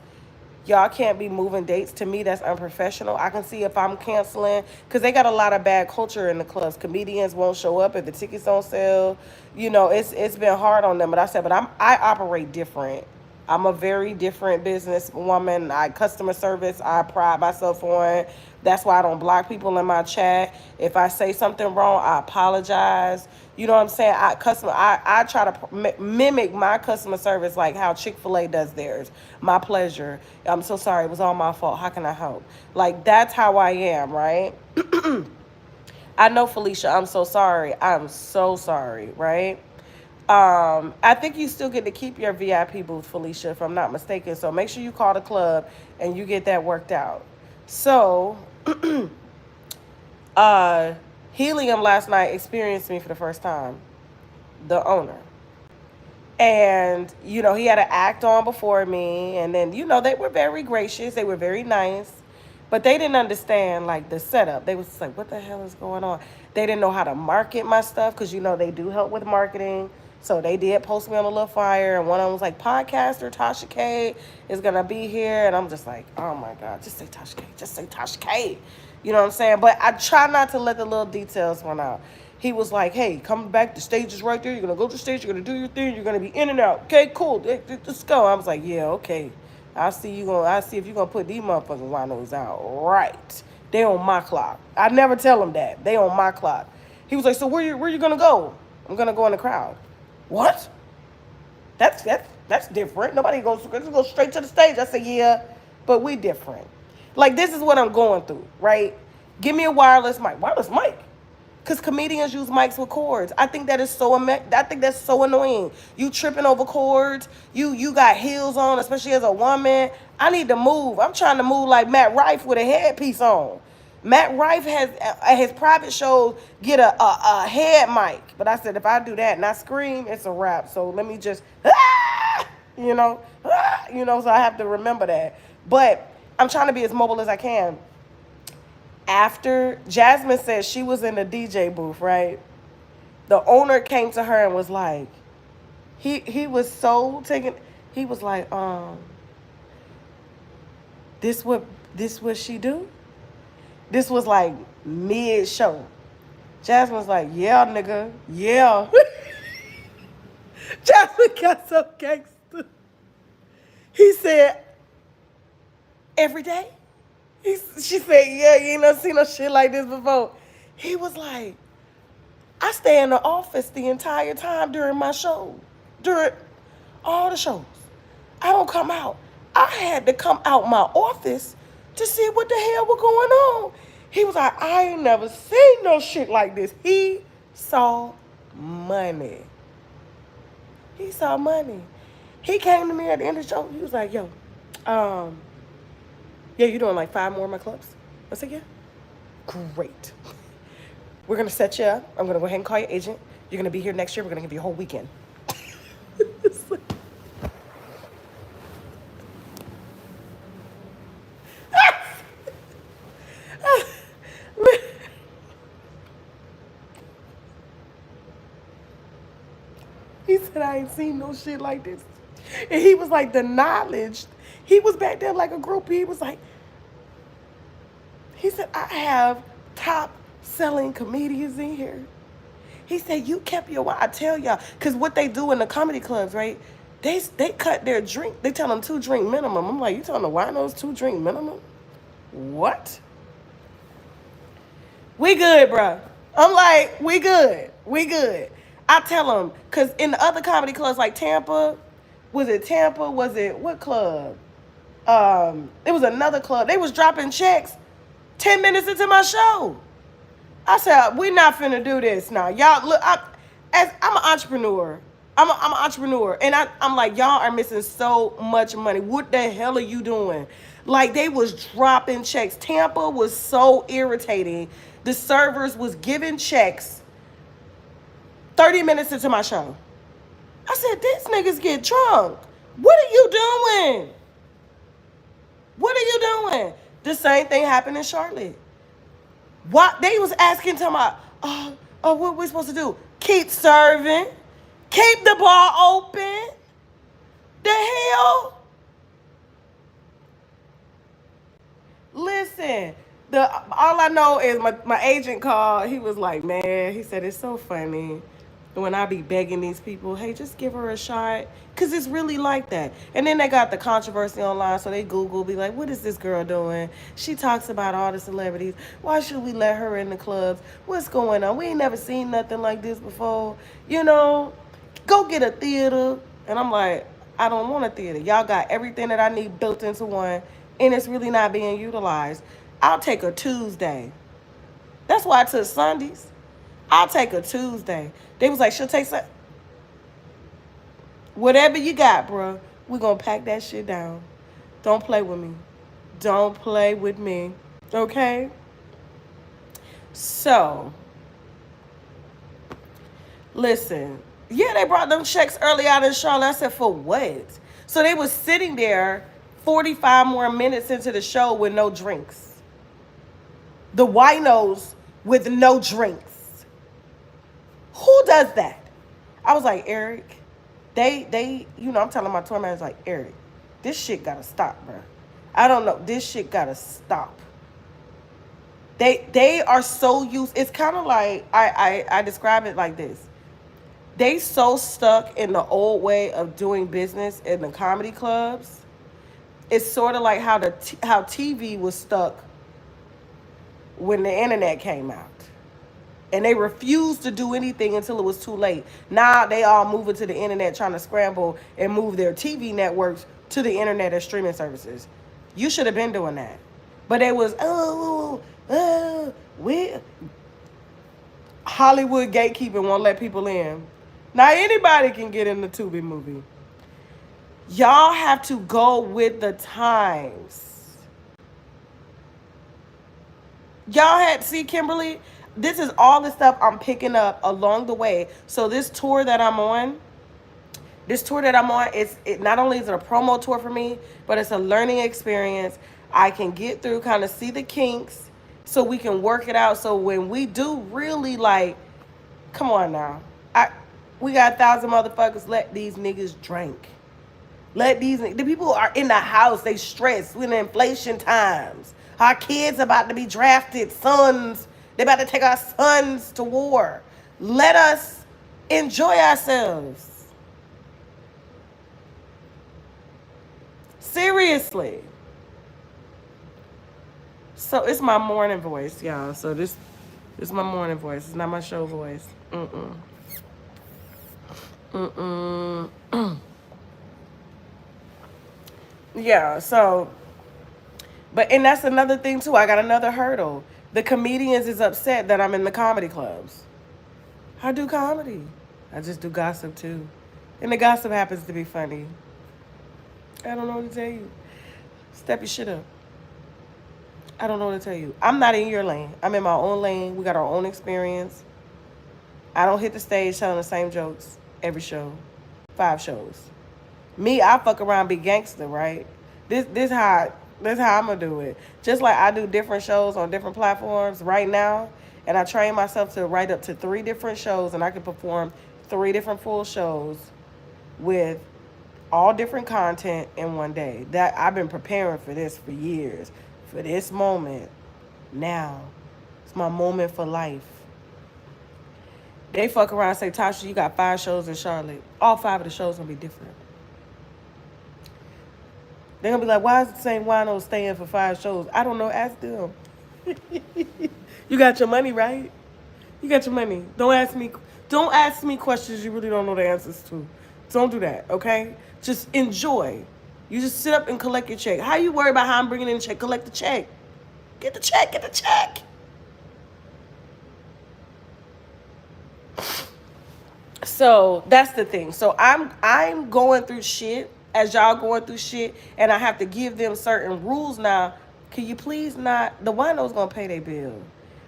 Y'all can't be moving dates. To me, that's unprofessional. I can see if I'm canceling, because they got a lot of bad culture in the clubs. Comedians won't show up if the tickets don't sell. You know, it's been hard on them. But I said, but I operate different. I'm a very different businesswoman. I customer service. I pride myself on. That's why I don't block people in my chat. If I say something wrong, I apologize. You know what I'm saying? I try to mimic my customer service like how Chick-fil-A does theirs. My pleasure. I'm so sorry. It was all my fault. How can I help? Like, that's how I am, right? I know, Felicia. I'm so sorry. I'm so sorry, right? I think you still get to keep your VIP booth, Felicia, if I'm not mistaken. So make sure you call the club and you get that worked out. So, Helium last night experienced me for the first time, the owner. And, you know, he had an act on before me. And then, you know, they were very gracious. They were very nice. But they didn't understand, like, the setup. They was just like, what the hell is going on? They didn't know how to market my stuff because, you know, they do help with marketing. So they did post me on a little flyer. And one of them was like, podcaster Tasha K is going to be here. And I'm just like, oh, my God, just say Tasha K. Just say Tasha K. You know what I'm saying? But I try not to let the little details run out. He was like, hey, come back. The stage is right there. You're going to go to the stage. You're going to do your thing. You're going to be in and out. Okay, cool. Let's go. I was like, yeah, okay. I'll see if you're going to put these motherfucking winos out right. They on my clock. I never tell them that. They on my clock. He was like, so where you going to go? I'm going to go in the crowd. What? That's different. Nobody goes just go straight to the stage. I said, yeah, but we different. Like, this is what I'm going through, right? Give me a wireless mic. Wireless mic? Because comedians use mics with cords. I think that is I think that's so annoying. You tripping over cords. You got heels on, especially as a woman. I need to move. I'm trying to move like Matt Rife with a headpiece on. Matt Rife has, at his private shows, get a head mic. But I said, if I do that and I scream, it's a wrap. So let me just, you know, so I have to remember that. But I'm trying to be as mobile as I can. After Jasmine said she was in the DJ booth, right? The owner came to her and was like, he was so taken. He was like, this what she do? This was like mid-show. Jasmine was like, yeah, nigga, yeah. Jasmine got so gangster. He said, every day? She said, yeah, you ain't never seen no shit like this before. He was like, I stay in the office the entire time during my show. During all the shows. I don't come out. I had to come out my office to see what the hell was going on. He was like, I ain't never seen no shit like this. He saw money. He saw money. He came to me at the end of the show. He was like, yo, yeah, you doing like 5 more of my clubs? I said, yeah. Great. We're going to set you up. I'm going to go ahead and call your agent. You're going to be here next year. We're going to give you a whole weekend. said, I ain't seen no shit like this. And he was like, the knowledge. He was back there like a groupie. He was like, he said, I have top selling comedians in here. He said, you kept your word. I tell y'all, because what they do in the comedy clubs, right? They cut their drink. They tell them 2 drink minimum. I'm like, you telling the winos 2 drink minimum? What? We good, bro. I'm like, we good. We good. I tell them, because in the other comedy clubs like Tampa, was it Tampa? Was it, what club? It was another club. They was dropping checks 10 minutes into my show. I said, we not finna do this now. Y'all, look, I'm an entrepreneur. I'm an entrepreneur. And I'm like, y'all are missing so much money. What the hell are you doing? Like, they was dropping checks. Tampa was so irritating. The servers was giving checks 30 minutes into my show. I said, these niggas get drunk. What are you doing? What are you doing? The same thing happened in Charlotte. What they was asking to my, what we supposed to do? Keep serving, keep the bar open. The hell? Listen, all I know is my agent called. He was like, man, he said, it's so funny when I be begging these people, hey, just give her a shot. Because it's really like that. And then they got the controversy online, so they Google, be like, what is this girl doing? She talks about all the celebrities. Why should we let her in the clubs? What's going on? We ain't never seen nothing like this before. You know, go get a theater. And I'm like, I don't want a theater. Y'all got everything that I need built into one, and it's really not being utilized. I'll take a Tuesday. That's why I took Sundays. I'll take a Tuesday. They was like, she'll take some. Whatever you got, bro. We're going to pack that shit down. Don't play with me. Don't play with me. Okay? So, listen. Yeah, they brought them checks early out in Charlotte. I said, for what? So they was sitting there 45 more minutes into the show with no drinks. The winos with no drinks. Who does that? I was like, Eric, they, I'm telling my tour manager, like, Eric, this shit gotta stop, bro. I don't know. This shit gotta stop. They are so used. It's kind of like, I describe it like this. They so stuck in the old way of doing business in the comedy clubs. It's sort of like how how TV was stuck when the internet came out. And they refused to do anything until it was too late. Now they all moving to the internet trying to scramble and move their TV networks to the internet and streaming services. You should have been doing that. But it was, Hollywood gatekeeping won't let people in. Now anybody can get in the Tubi movie. Y'all have to go with the times. Y'all had, see, Kimberly, this is all the stuff I'm picking up along the way. So this tour that I'm on, it not only is it a promo tour for me, but it's a learning experience. I can get through, kind of see the kinks, so we can work it out. So when we do really, like, come on now, we got 1,000 motherfuckers. Let these niggas drink. The people are in the house. They stressed with inflation times. Our kids about to be drafted, sons. They about to take our sons to war. Let us enjoy ourselves. Seriously. So it's my morning voice, y'all. So this is my morning voice. It's not my show voice. Yeah, so, and that's another thing too. I got another hurdle. The comedians is upset that I'm in the comedy clubs. I do comedy. I just do gossip too. And the gossip happens to be funny. I don't know what to tell you. Step your shit up. I don't know what to tell you. I'm not in your lane. I'm in my own lane. We got our own experience. I don't hit the stage telling the same jokes every show. 5 shows. Me, I fuck around, be gangster, right? This how I'm gonna do it. Just like I do different shows on different platforms right now, and I train myself to write up to 3 different shows, and I can perform 3 different full shows with all different content in one day. That I've been preparing for this for years, for this moment. Now, it's my moment for life. They fuck around and say, Tasha, you got 5 shows in Charlotte. All 5 of the shows gonna be different. They're gonna be like, why is the same wino staying for 5 shows? I don't know. Ask them. You got your money, right? You got your money. Don't ask me. Don't ask me questions you really don't know the answers to. Don't do that, okay? Just enjoy. You just sit up and collect your check. How you worry about how I'm bringing in the check? Collect the check. Get the check. Get the check. So that's the thing. So I'm going through shit as y'all going through shit, and I have to give them certain rules now. Can you please not? The wino's gonna pay their bill,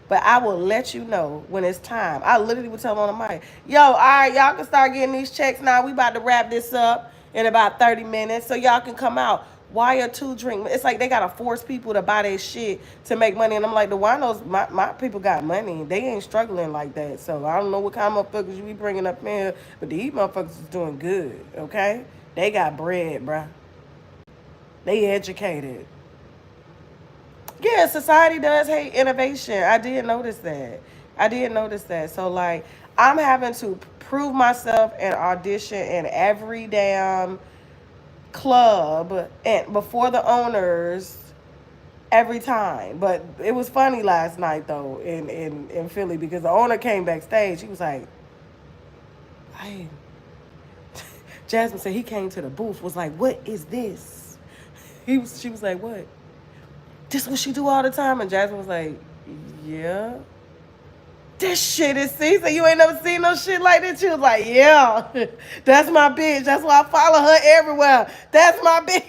but I will let you know when it's time. I literally would tell them on the mic, yo, all right, y'all can start getting these checks now. We about to wrap this up in about 30 minutes, so y'all can come out. Why a 2 drink? It's like they gotta force people to buy their shit to make money. And I'm like, the winos, my people got money. They ain't struggling like that. So I don't know what kind of motherfuckers you be bringing up in here, but these motherfuckers is doing good, okay? They got bread, bruh. They educated. Yeah, society does hate innovation. I did notice that. So, like, I'm having to prove myself and audition in every damn club and before the owners every time. But it was funny last night though in Philly because the owner came backstage. He was like, hey, Jasmine said he came to the booth, was like, what is this? She was like, what? This what she do all the time? And Jasmine was like, yeah. This shit is season. You ain't never seen no shit like this. She was like, yeah, that's my bitch. That's why I follow her everywhere. That's my bitch.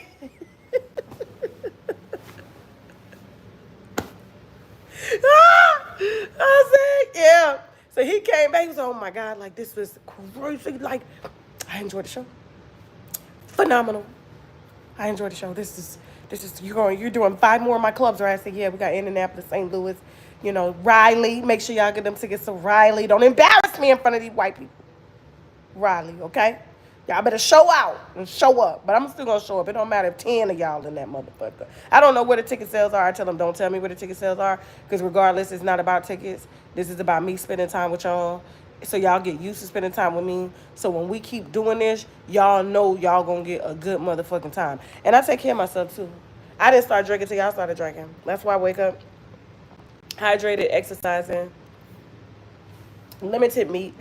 I said, yeah. So he came back. He was like, oh my God, like this was crazy. Like, I enjoyed the show. Phenomenal. I enjoyed the show. This is you're doing 5 more of my clubs, right? I said, yeah, we got Indianapolis, St. Louis, you know, Riley. Make sure y'all get them tickets to Riley. Don't embarrass me in front of these white people. Riley, okay? Y'all better show out and show up. But I'm still gonna show up. It don't matter if 10 of y'all in that motherfucker. I don't know where the ticket sales are. I tell them, don't tell me where the ticket sales are. Because regardless, it's not about tickets. This is about me spending time with y'all. So y'all get used to spending time with me. So when we keep doing this, y'all know y'all gonna get a good motherfucking time. And I take care of myself too. I didn't start drinking till y'all started drinking. That's why I wake up hydrated, exercising, limited meat,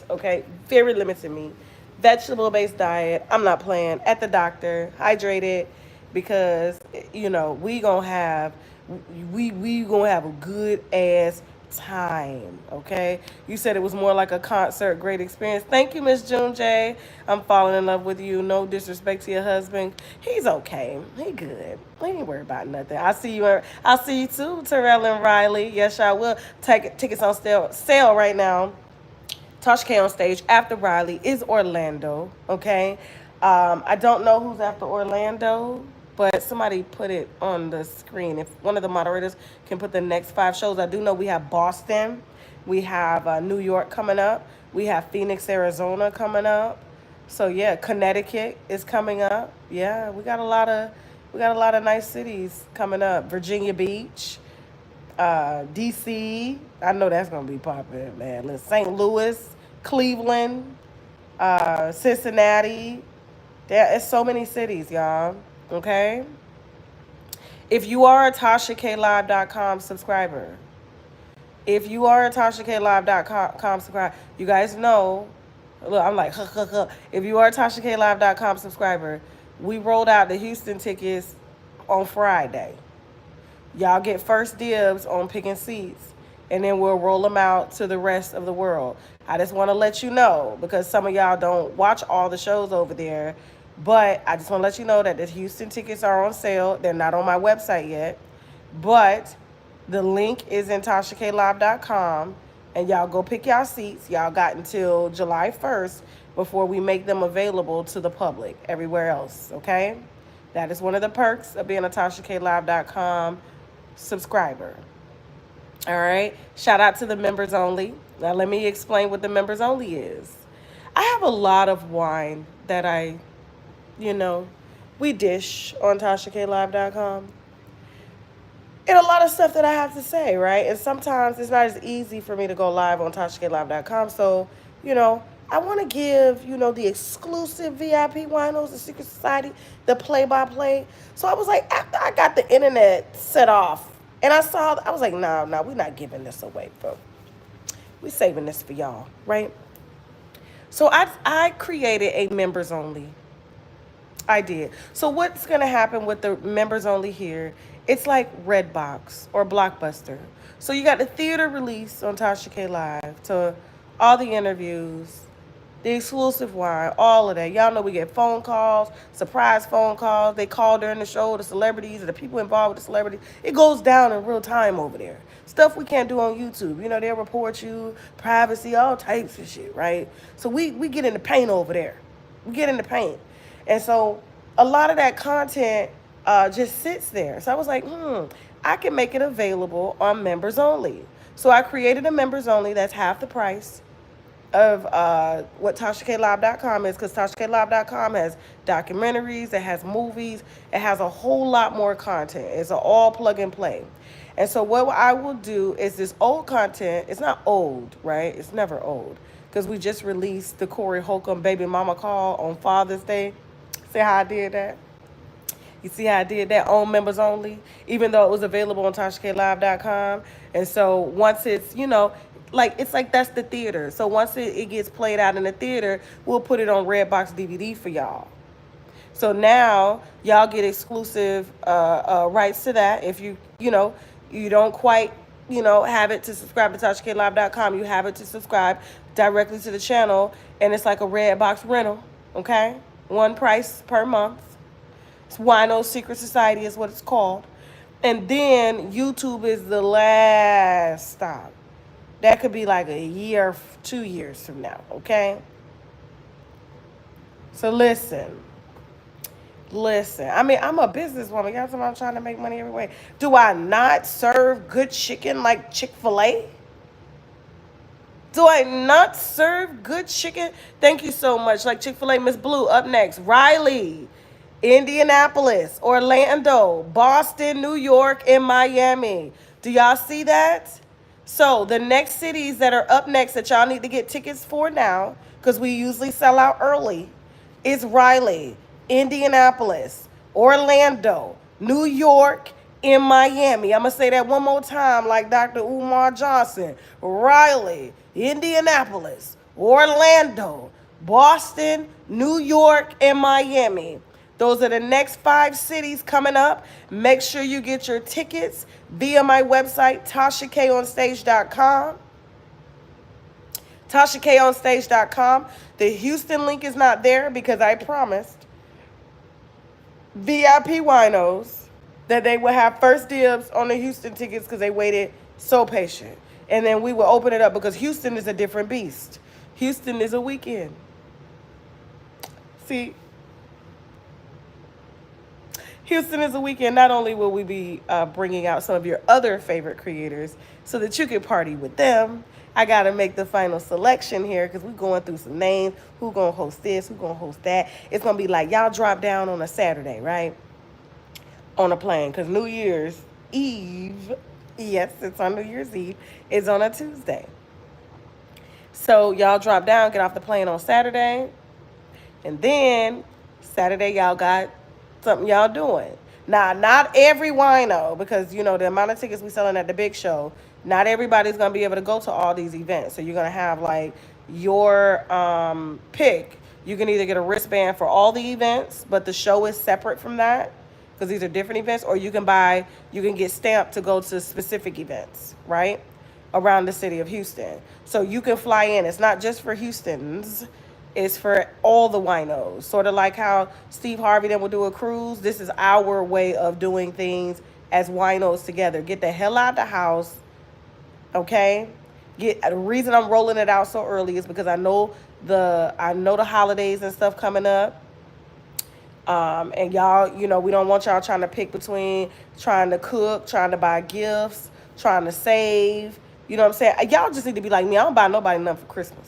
okay? Very limited meat. Vegetable-based diet. I'm not playing. At the doctor, hydrated, because, you know, we gonna have a good ass time, okay? You said it was more like a concert, great experience. Thank you, Miss June J. I'm falling in love with you. No disrespect to your husband. He's okay. He good. We ain't worried about nothing. I'll see you too, Terrell and Riley. Yes, I will. Take tickets on sale right now. Tasha K on stage after Riley is Orlando, okay? I don't know who's after Orlando, but somebody put it on the screen. If one of the moderators can put the next 5 shows. I do know we have Boston. We have New York coming up. We have Phoenix, Arizona coming up. So, yeah, Connecticut is coming up. Yeah, we got a lot of nice cities coming up. Virginia Beach. DC, I know that's gonna be popular, man. St. Louis, Cleveland, Cincinnati. There is so many cities, y'all. Okay. If you are a TashaKLive.com subscriber, if you subscriber, you guys know. Look, I'm like, if you are a TashaKLive.com subscriber, we rolled out the Houston tickets on Friday. Y'all get first dibs on picking seats, and then we'll roll them out to the rest of the world. I just want to let you know, because some of y'all don't watch all the shows over there, but I just want to let you know that the Houston tickets are on sale. They're not on my website yet, but the link is in TashaKLive.com, and y'all go pick y'all seats. Y'all got until July 1st before we make them available to the public everywhere else, okay? That is one of the perks of being a TashaKLive.com subscriber. All right. Shout out to the members only. Now let me explain what the members only is. I have a lot of wine that you know, we dish on tashaklive.com. And a lot of stuff that I have to say, right? And sometimes it's not as easy for me to go live on tashaklive.com. So, you know, I want to give, the exclusive VIP winos, the Secret Society, the play-by-play. So I was like, after I got the internet set off, and I was like, no, we're not giving this away, bro. We're saving this for y'all, right? So I created a members only. I did. So what's going to happen with the members only here? It's like Redbox or Blockbuster. So you got the theater release on Tasha K Live to all the interviews, the exclusive wine, all of that. Y'all know we get phone calls, surprise phone calls. They call during the show, the celebrities, the people involved with the celebrities. It goes down in real time over there. Stuff we can't do on YouTube. They'll report you, privacy, all types of shit, right? So we get in the paint over there. We get in the paint. And so a lot of that content just sits there. So I was like, I can make it available on members only. So I created a members only that's half the price of what TashaKLive.com is, because TashaKLive.com has documentaries, it has movies, it has a whole lot more content. It's an all plug and play. And so what I will do is this old content, it's not old, right? It's never old, because we just released the Corey Holcomb Baby Mama Call on Father's Day. See how I did that? You see how I did that on members only, even though it was available on TashaKLive.com. And so once it's, it's like that's the theater. So once it gets played out in the theater, we'll put it on Redbox DVD for y'all. So now y'all get exclusive rights to that. If you don't quite, have it to subscribe to TashaKLive.com, you have it to subscribe directly to the channel, and it's like a Redbox rental, okay? One price per month. It's Wino Secret Society is what it's called. And then YouTube is the last stop. That could be like a year, 2 years from now, okay? So listen. I mean, I'm a businesswoman. Y'all know I'm trying to make money every way. Do I not serve good chicken like Chick-fil-A? Do I not serve good chicken? Thank you so much. Like Chick-fil-A, Miss Blue. Up next, Riley, Indianapolis, Orlando, Boston, New York, and Miami. Do y'all see that? So the next cities that are up next that y'all need to get tickets for now, because we usually sell out early, is Riley, Indianapolis, Orlando, New York, in Miami. I'm going to say that one more time like Dr. Umar Johnson. Riley, Indianapolis, Orlando, Boston, New York, and Miami. Those are the next 5 cities coming up. Make sure you get your tickets via my website, TashaKOnStage.com. TashaKOnStage.com. The Houston link is not there because I promised VIP winos that they would have first dibs on the Houston tickets because they waited so patient. And then we will open it up because Houston is a different beast. Houston is a weekend. See, Houston is a weekend. Not only will we be bringing out some of your other favorite creators so that you can party with them, I got to make the final selection here because we're going through some names. Who's going to host this? Who's going to host that? It's going to be like y'all drop down on a Saturday, right? On a plane, because New Year's Eve, yes, it's on New Year's Eve, is on a Tuesday. So y'all drop down, get off the plane on Saturday, and then Saturday y'all got something y'all doing. Now, not every wino, because, the amount of tickets we selling at the big show, not everybody's going to be able to go to all these events. So you're going to have, like, your pick. You can either get a wristband for all the events, but the show is separate from that, because these are different events, or you can get stamped to go to specific events, right, around the city of Houston. So you can fly in. It's not just for Houstons. It's for all the winos. Sort of like how Steve Harvey then will do a cruise. This is our way of doing things as winos together. Get the hell out of the house, okay? The reason I'm rolling it out so early is because I know the holidays and stuff coming up. And y'all, we don't want y'all trying to pick between trying to cook, trying to buy gifts, trying to save. You know what I'm saying? Y'all just need to be like me. I don't buy nobody nothing for Christmas.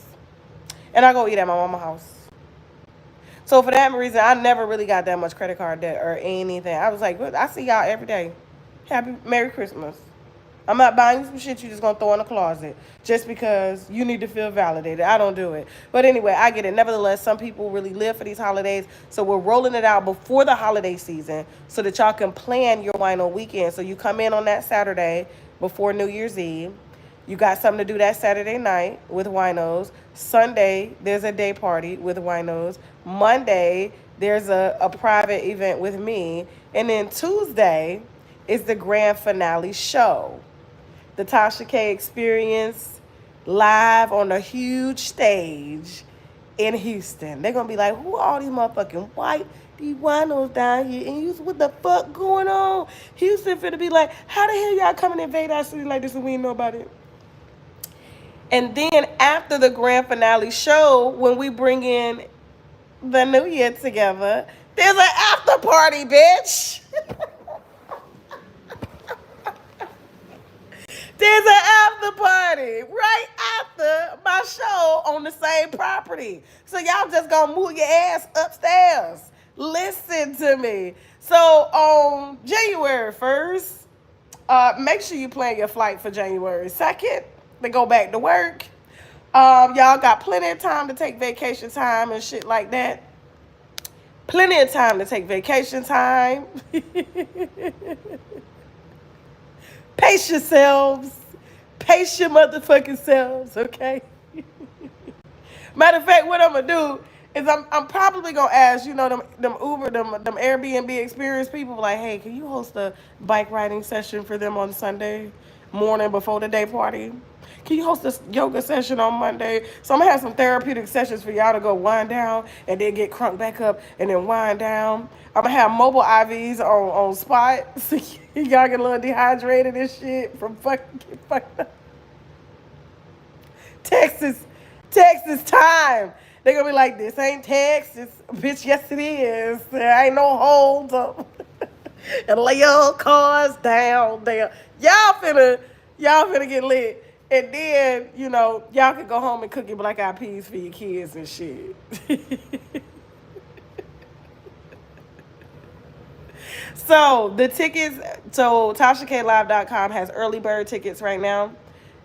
And I go eat at my mama's house. So for that reason, I never really got that much credit card debt or anything. I was like, "Look, I see y'all every day. Happy Merry Christmas. I'm not buying you some shit you just gonna throw in the closet just because you need to feel validated. I don't do it. But anyway, I get it. Nevertheless, some people really live for these holidays. So we're rolling it out before the holiday season so that y'all can plan your wino weekend. So you come in on that Saturday before New Year's Eve. You got something to do that Saturday night with winos. Sunday, there's a day party with winos. Monday, there's a private event with me. And then Tuesday is the grand finale show. The Tasha K experience live on a huge stage in Houston. They're going to be like, who are all these motherfucking white these winos down here in Houston? What the fuck going on? Houston finna be like, how the hell y'all coming to invade our city like this and we ain't know about it? And then after the grand finale show, when we bring in the new year together, there's an after party, bitch. There's an after party right after my show on the same property. So y'all just gonna move your ass upstairs. Listen to me. So on January 1st, make sure you plan your flight for January 2nd to go back to work. Y'all got plenty of time to take vacation time and shit like that. Plenty of time to take vacation time. Pace yourselves. Pace your motherfucking selves, okay? Matter of fact, what I'm gonna do is I'm probably gonna ask, you know, them Uber, them Airbnb experience people, like, hey, can you host a bike riding session for them on Sunday morning before the day party? Can you host a yoga session on Monday? So I'm gonna have some therapeutic sessions for y'all to go wind down and then get crunk back up and then wind down. I'm gonna have mobile IVs on spot so y'all get a little dehydrated and shit from fucking get fucked up. Texas time. They're gonna be like, this ain't Texas. Bitch, yes it is. There ain't no holds up. And lay your cars down there. Y'all finna get lit. And then, you know, y'all can go home and cook your black eyed peas for your kids and shit. So the tickets, so TashaKLive.com has early bird tickets right now.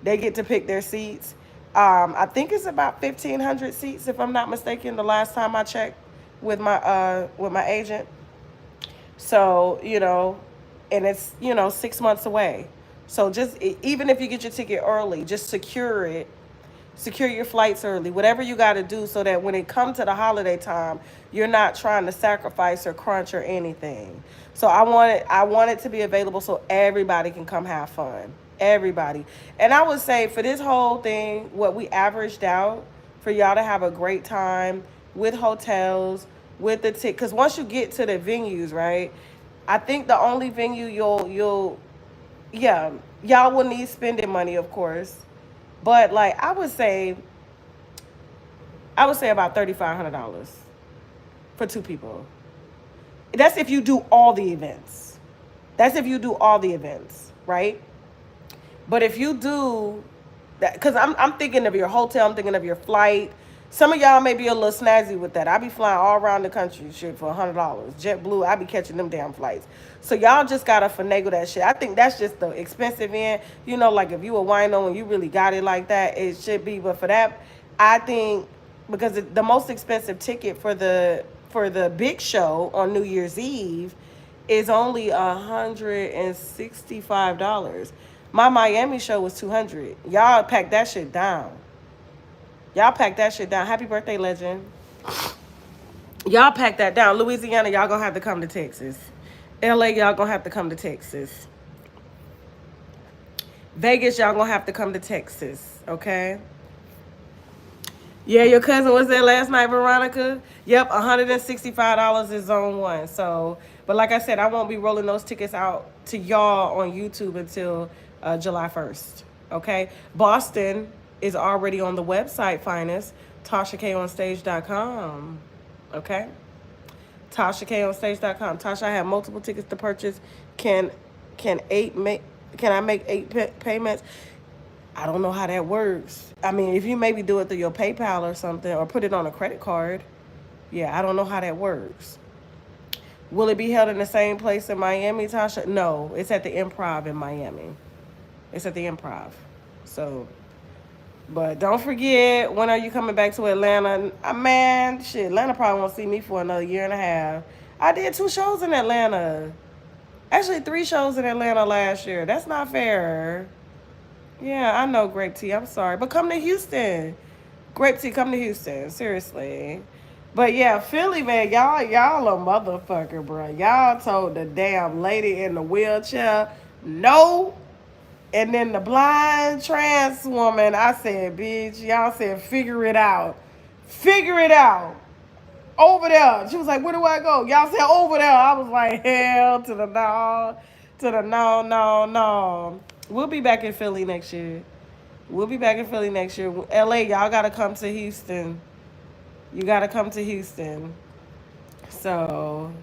They get to pick their seats. I think it's about 1,500 seats, if I'm not mistaken, the last time I checked with my agent. So, you know, and it's, you know, 6 months away. So just, even if you get your ticket early, just secure it. Secure your flights early, whatever you got to do so that when it comes to the holiday time, you're not trying to sacrifice or crunch or anything. So I want it to be available so everybody can come have fun. Everybody. And I would say for this whole thing, what we averaged out for y'all to have a great time with hotels, with the ticket, because once you get to the venues, right, I think the only venue y'all will need spending money, of course. But like I would say about $3,500 for two people. That's if you do all the events. Right? But if you do that, because I'm thinking of your hotel, I'm thinking of your flight. Some of y'all may be a little snazzy with that. I be flying all around the country shit for $100. JetBlue, I be catching them damn flights. So y'all just gotta finagle that shit. I think that's just the expensive end. You know, like if you a wino and you really got it like that, it should be. But for that, I think because the most expensive ticket for the big show on New Year's Eve is only $165. My Miami show was $200. Y'all pack that shit down. Happy birthday, legend. Y'all pack that down. Louisiana, y'all gonna have to come to Texas. LA, y'all gonna have to come to Texas. Vegas, y'all gonna have to come to Texas, okay? Yeah, your cousin was there last night, Veronica. Yep, $165 is zone one. So, but like I said, I won't be rolling those tickets out to y'all on YouTube until July 1st, okay? Boston is already on the website, finest, TashaKOnStage.com, okay? TashaKOnStage.com. Tasha, I have multiple tickets to purchase. Can I make 8 payments? I don't know how that works. I mean, if you maybe do it through your PayPal or something, or put it on a credit card. Yeah, I don't know how that works. Will it be held in the same place in Miami, Tasha? No, it's at the Improv in Miami. It's at the Improv. So, but don't forget, when are you coming back to Atlanta? Man, shit, Atlanta probably won't see me for another year and a half. I did 2 shows in Atlanta. Actually, 3 shows in Atlanta last year. That's not fair. Yeah, I know, Grape Tea. I'm sorry. But come to Houston. Grape Tea, come to Houston. Seriously. But yeah, Philly, man, y'all a motherfucker, bro. Y'all told the damn lady in the wheelchair no. And then the blind trans woman, I said, bitch, y'all said, figure it out. Figure it out. Over there. She was like, where do I go? Y'all said over there. I was like, hell to the no. To the no, no, no. We'll be back in Philly next year. We'll be back in Philly next year. LA, y'all got to come to Houston. You got to come to Houston. So,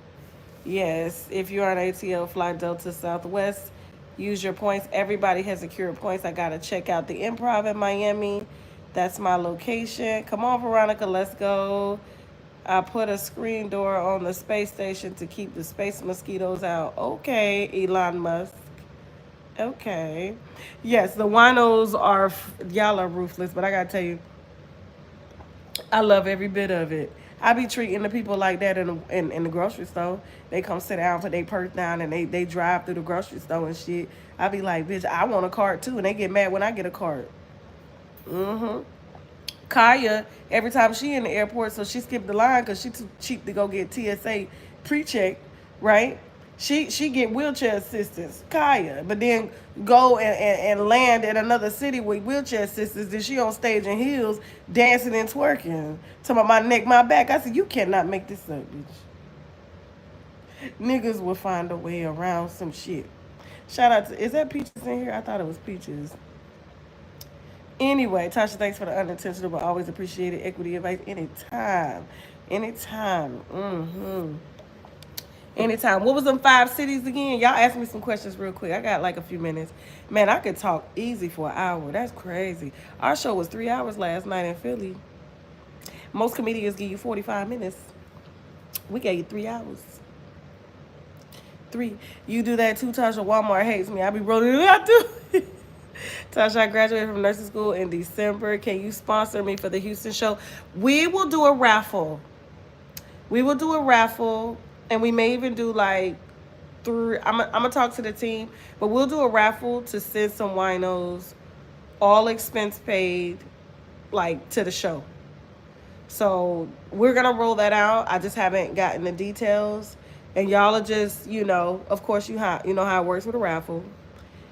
yes, if you're on ATL, fly Delta Southwest, use your points. Everybody has secured points. I got to check out the Improv in Miami. That's my location. Come on, Veronica, let's go. I put a screen door on the space station to keep the space mosquitoes out. Okay, Elon Musk. Okay. Yes, the winos are, y'all are ruthless, but I got to tell you, I love every bit of it. I be treating the people like that in the grocery store. They come sit down, put their purse down, and they drive through the grocery store and shit. I be like, bitch, I want a cart too, and they get mad when I get a cart. Kaya, every time she in the airport, so she skipped the line because she too cheap to go get TSA pre-check, right? She get wheelchair assistance, Kaya, but then go and land in another city with wheelchair assistance. Then she on stage in heels, dancing and twerking. Talking about my neck, my back. I said, you cannot make this up, bitch. Niggas will find a way around some shit. Shout out to, is that Peaches in here? I thought it was Peaches. Anyway, Tasha, thanks for the unintentional but always appreciated equity advice anytime. Anytime. Anytime. What was them 5 cities again? Y'all ask me some questions real quick. I got like a few minutes. Man, I could talk easy for an hour. That's crazy. Our show was 3 hours last night in Philly. Most comedians give you 45 minutes. We gave you 3 hours. 3. You do that too, Tasha. Walmart hates me. I be rolling it out too. Tasha, I graduated from nursing school in December. Can you sponsor me for the Houston show? We will do a raffle. We will do a raffle, and we may even do like 3. I'm gonna talk to the team, but we'll do a raffle to send some winos, all expense paid, like to the show. So we're gonna roll that out. I just haven't gotten the details, and y'all are just, you know, of course you know how it works with a raffle.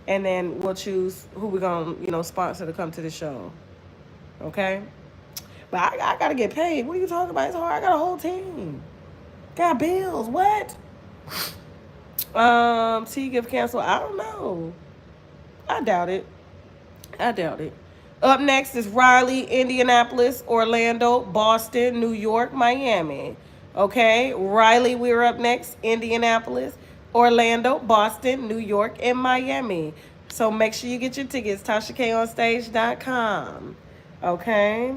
And then we'll choose who we're going to, you know, sponsor to come to the show. Okay? But I got to get paid. What are you talking about? It's hard. I got a whole team. Got bills. What? T-gift cancel. I don't know. I doubt it. I doubt it. Up next is Raleigh, Indianapolis, Orlando, Boston, New York, Miami. Okay? Raleigh, we're up next. Indianapolis, Orlando, Boston, New York, and Miami. So make sure you get your tickets. TashaKOnStage.com. Okay?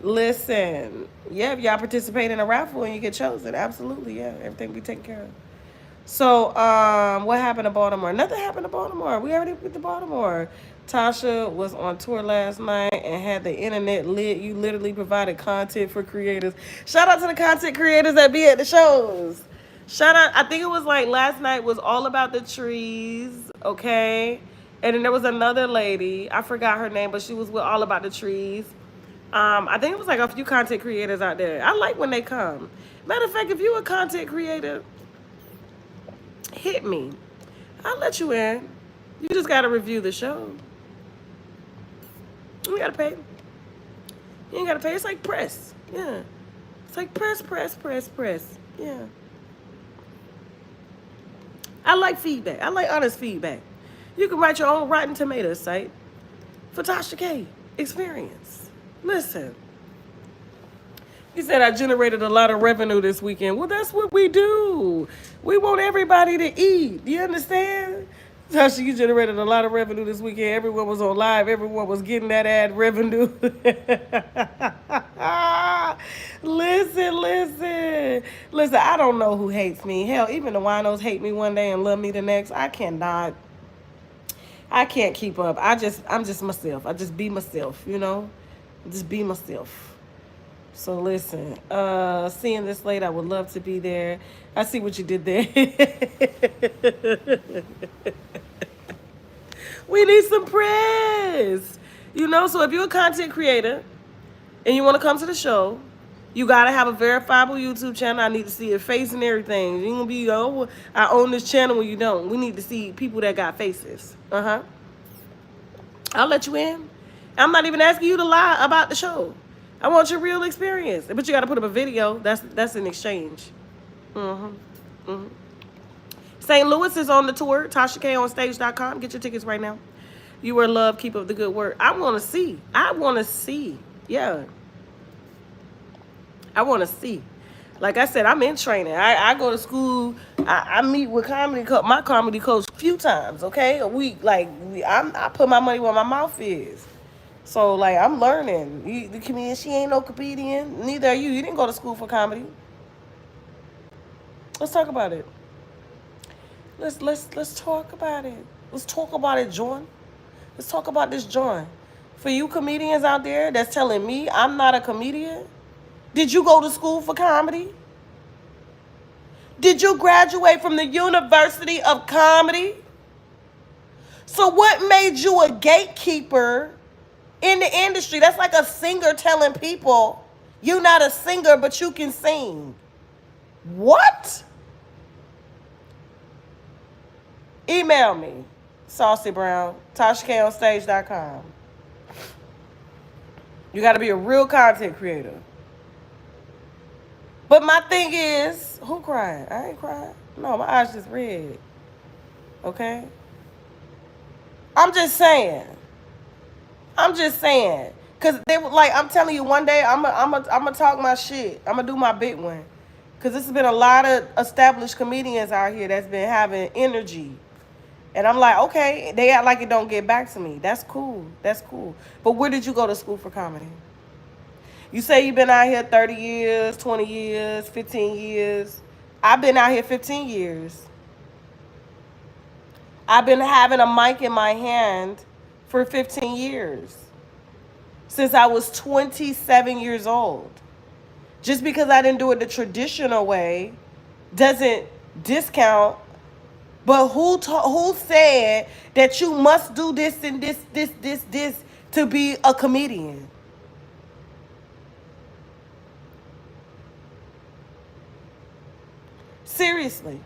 Listen. Yeah, if y'all participate in a raffle and you get chosen, absolutely, yeah. Everything will be taken care of. So, what happened to Baltimore? Nothing happened to Baltimore. We already went to Baltimore. Tasha was on tour last night and had the internet lit. You literally provided content for creators. Shout out to the content creators that be at the shows. Shout out, I think it was like last night was all about the trees, okay? And then there was another lady, I forgot her name, but she was with All About the Trees. I think it was like a few content creators out there. I like when they come. Matter of fact, if you're a content creator, hit me. I'll let you in. You just got to review the show. You got to pay. You ain't got to pay. It's like press. Yeah. It's like press. Yeah. I like feedback. I like honest feedback. You can write your own Rotten Tomatoes site for Tasha K. Experience. Listen. He said, I generated a lot of revenue this weekend. Well, that's what we do. We want everybody to eat. Do you understand? Tasha, you generated a lot of revenue this weekend. Everyone was on live. Everyone was getting that ad revenue. Listen. I don't know who hates me. Hell, even the winos hate me one day and love me the next. I can't keep up. I'm just myself. I just be myself, you know? Just be myself. So listen, seeing this late, I would love to be there. I see what you did there. We need some press. You know, so if you're a content creator and you want to come to the show, you got to have a verifiable YouTube channel. I need to see your face and everything. You going to be, oh, I own this channel when you don't. We need to see people that got faces. I'll let you in. I'm not even asking you to lie about the show. I want your real experience. But you got to put up a video. That's an exchange. St. Louis is on the tour. TashaKOnStage.com. Get your tickets right now. You are loved. Keep up the good work. I want to see. Yeah. I want to see. Like I said, I'm in training. I go to school. I meet with my comedy coach a few times, okay? A week. I put my money where my mouth is. So, like, I'm learning. The comedian, she ain't no comedian. Neither are you. You didn't go to school for comedy. Let's talk about it. Let's talk about it. Let's talk about it, John. Let's talk about this, John. For you comedians out there that's telling me I'm not a comedian, did you go to school for comedy? Did you graduate from the University of Comedy? So what made you a gatekeeper in the industry? That's like a singer telling people you're not a singer, but you can sing. What? Email me, Saucy Brown, TashaKOnStage.com. You got to be a real content creator. But my thing is, who crying? I ain't crying. No, my eyes just red. Okay? I'm just saying. Because they were like, I'm telling you, one day I'm gonna talk my shit. I'm going to do my big one. Because there's been a lot of established comedians out here that's been having energy. And I'm like, okay, they act like it don't get back to me. That's cool. But where did you go to school for comedy? You say you've been out here 30 years, 20 years, 15 years. I've been out here 15 years. I've been having a mic in my hand for 15 years. Since I was 27 years old. Just because I didn't do it the traditional way doesn't discount. But who said that you must do this and this to be a comedian? Seriously.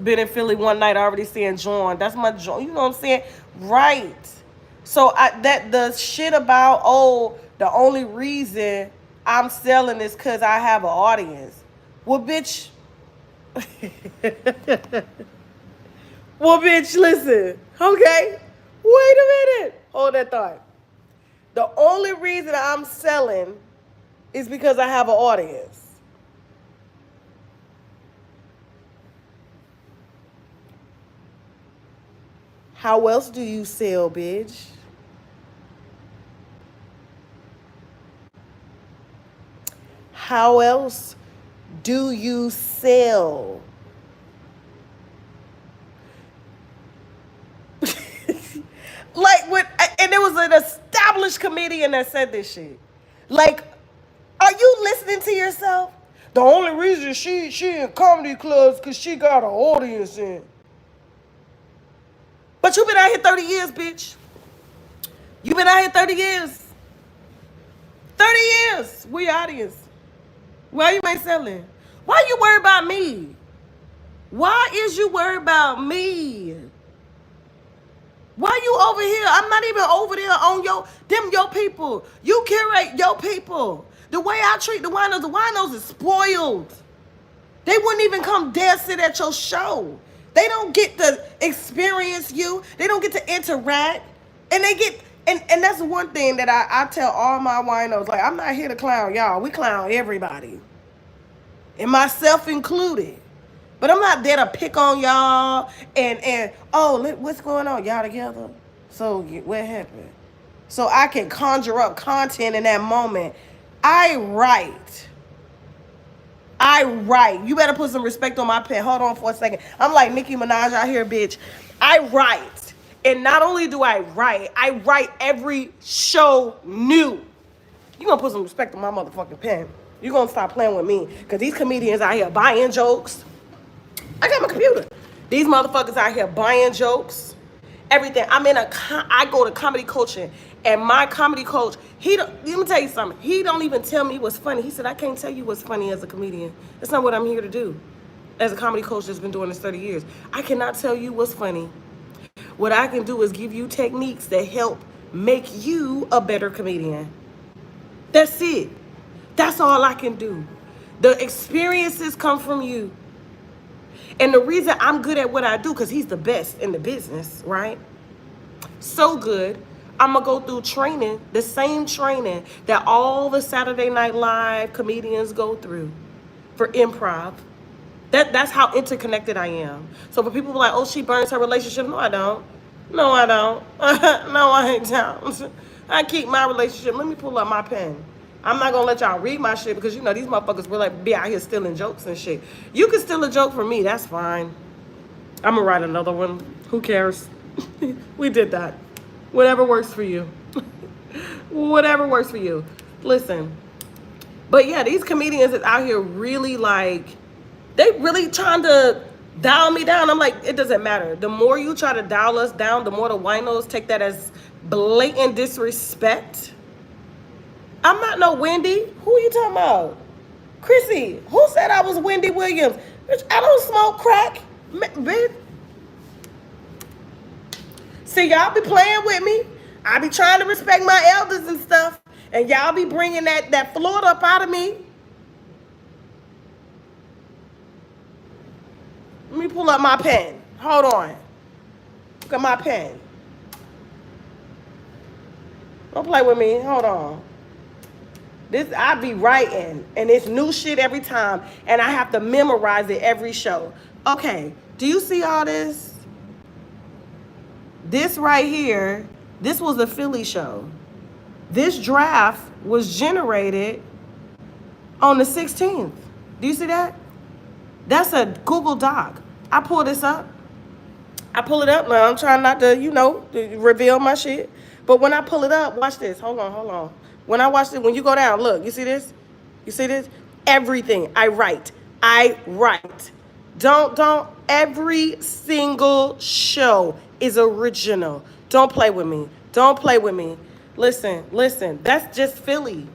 Been in Philly one night already seeing John. That's my John. You know what I'm saying? Right. So the shit about, oh, the only reason I'm selling this because I have an audience. Well, bitch. Listen. Okay? Wait a minute. Hold that thought. The only reason I'm selling is because I have an audience. How else do you sell, bitch? How else do you sell? And there was an established comedian that said this shit. Like, are you listening to yourself? The only reason she in comedy clubs because she got an audience in. But you been out here 30 years, bitch. You been out here 30 years. 30 years. We audience. Why you ain't selling? Why you worried about me? Why is you worried about me? Why you over here? I'm not even over there on your people. You curate your people. The way I treat the winos is spoiled. They wouldn't even come dare sit at your show. They don't get to experience you. They don't get to interact. And they get, and that's one thing that I tell all my winos. Like, I'm not here to clown y'all. We clown everybody. And myself included. But I'm not there to pick on y'all and oh, what's going on? Y'all together? So what happened? So I can conjure up content in that moment. I write. You better put some respect on my pen. Hold on for a second. I'm like Nicki Minaj out here, bitch. I write. And not only do I write every show new. You gonna put some respect on my motherfucking pen. You gonna stop playing with me. Because these comedians out here buying jokes. I got my computer. These motherfuckers out here buying jokes. Everything. I go to comedy coaching, and my comedy coach, let me tell you something. He don't even tell me what's funny. He said, I can't tell you what's funny as a comedian. That's not what I'm here to do. As a comedy coach that's been doing this 30 years. I cannot tell you what's funny. What I can do is give you techniques that help make you a better comedian. That's it. That's all I can do. The experiences come from you. And the reason I'm good at what I do, because he's the best in the business, right? So good. I'm going to go through training, the same training that all the Saturday Night Live comedians go through for improv. That's how interconnected I am. So for people like, oh, she burns her relationship. No, I don't. No, I don't. No, I don't. I keep my relationship. Let me pull up my pen. I'm not going to let y'all read my shit because, you know, these motherfuckers will like be out here stealing jokes and shit. You can steal a joke from me. That's fine. I'm going to write another one. Who cares? We did that. Whatever works for you. Whatever works for you. Listen. But yeah, these comedians is out here really like, they really trying to dial me down. I'm like, it doesn't matter. The more you try to dial us down, the more the winos take that as blatant disrespect. I'm not no Wendy. Who are you talking about? Chrissy, who said I was Wendy Williams? Bitch, I don't smoke crack. Bitch. See, y'all be playing with me. I be trying to respect my elders and stuff. And y'all be bringing that Florida up out of me. Let me pull up my pen. Hold on. Look at my pen. Don't play with me. Hold on. I be writing, and it's new shit every time, and I have to memorize it every show. Okay, do you see all this? This right here, this was a Philly show. This draft was generated on the 16th. Do you see that? That's a Google Doc. I pull this up. I pull it up now. I'm trying not to, to reveal my shit. But when I pull it up, watch this. Hold on. When I watch it, when you go down, look, you see this? You see this? Everything. I write. Don't. Every single show is original. Don't play with me. Listen. That's just Philly.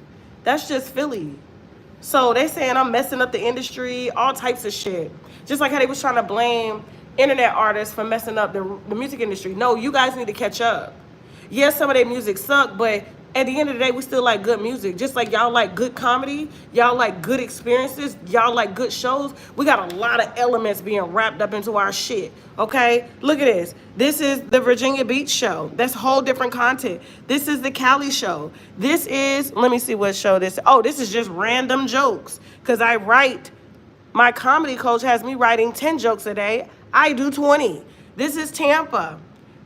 So they saying I'm messing up the industry, all types of shit. Just like how they was trying to blame internet artists for messing up the music industry. No, you guys need to catch up. Yes, some of their music suck, but at the end of the day, we still like good music. Just like y'all like good comedy, y'all like good experiences, y'all like good shows. We got a lot of elements being wrapped up into our shit, okay? Look at this. This is the Virginia Beach show. That's whole different content. This is the Cali show. This is, let me see what show this is. Oh, this is just random jokes because I write. My comedy coach has me writing 10 jokes a day. I do 20. This is Tampa,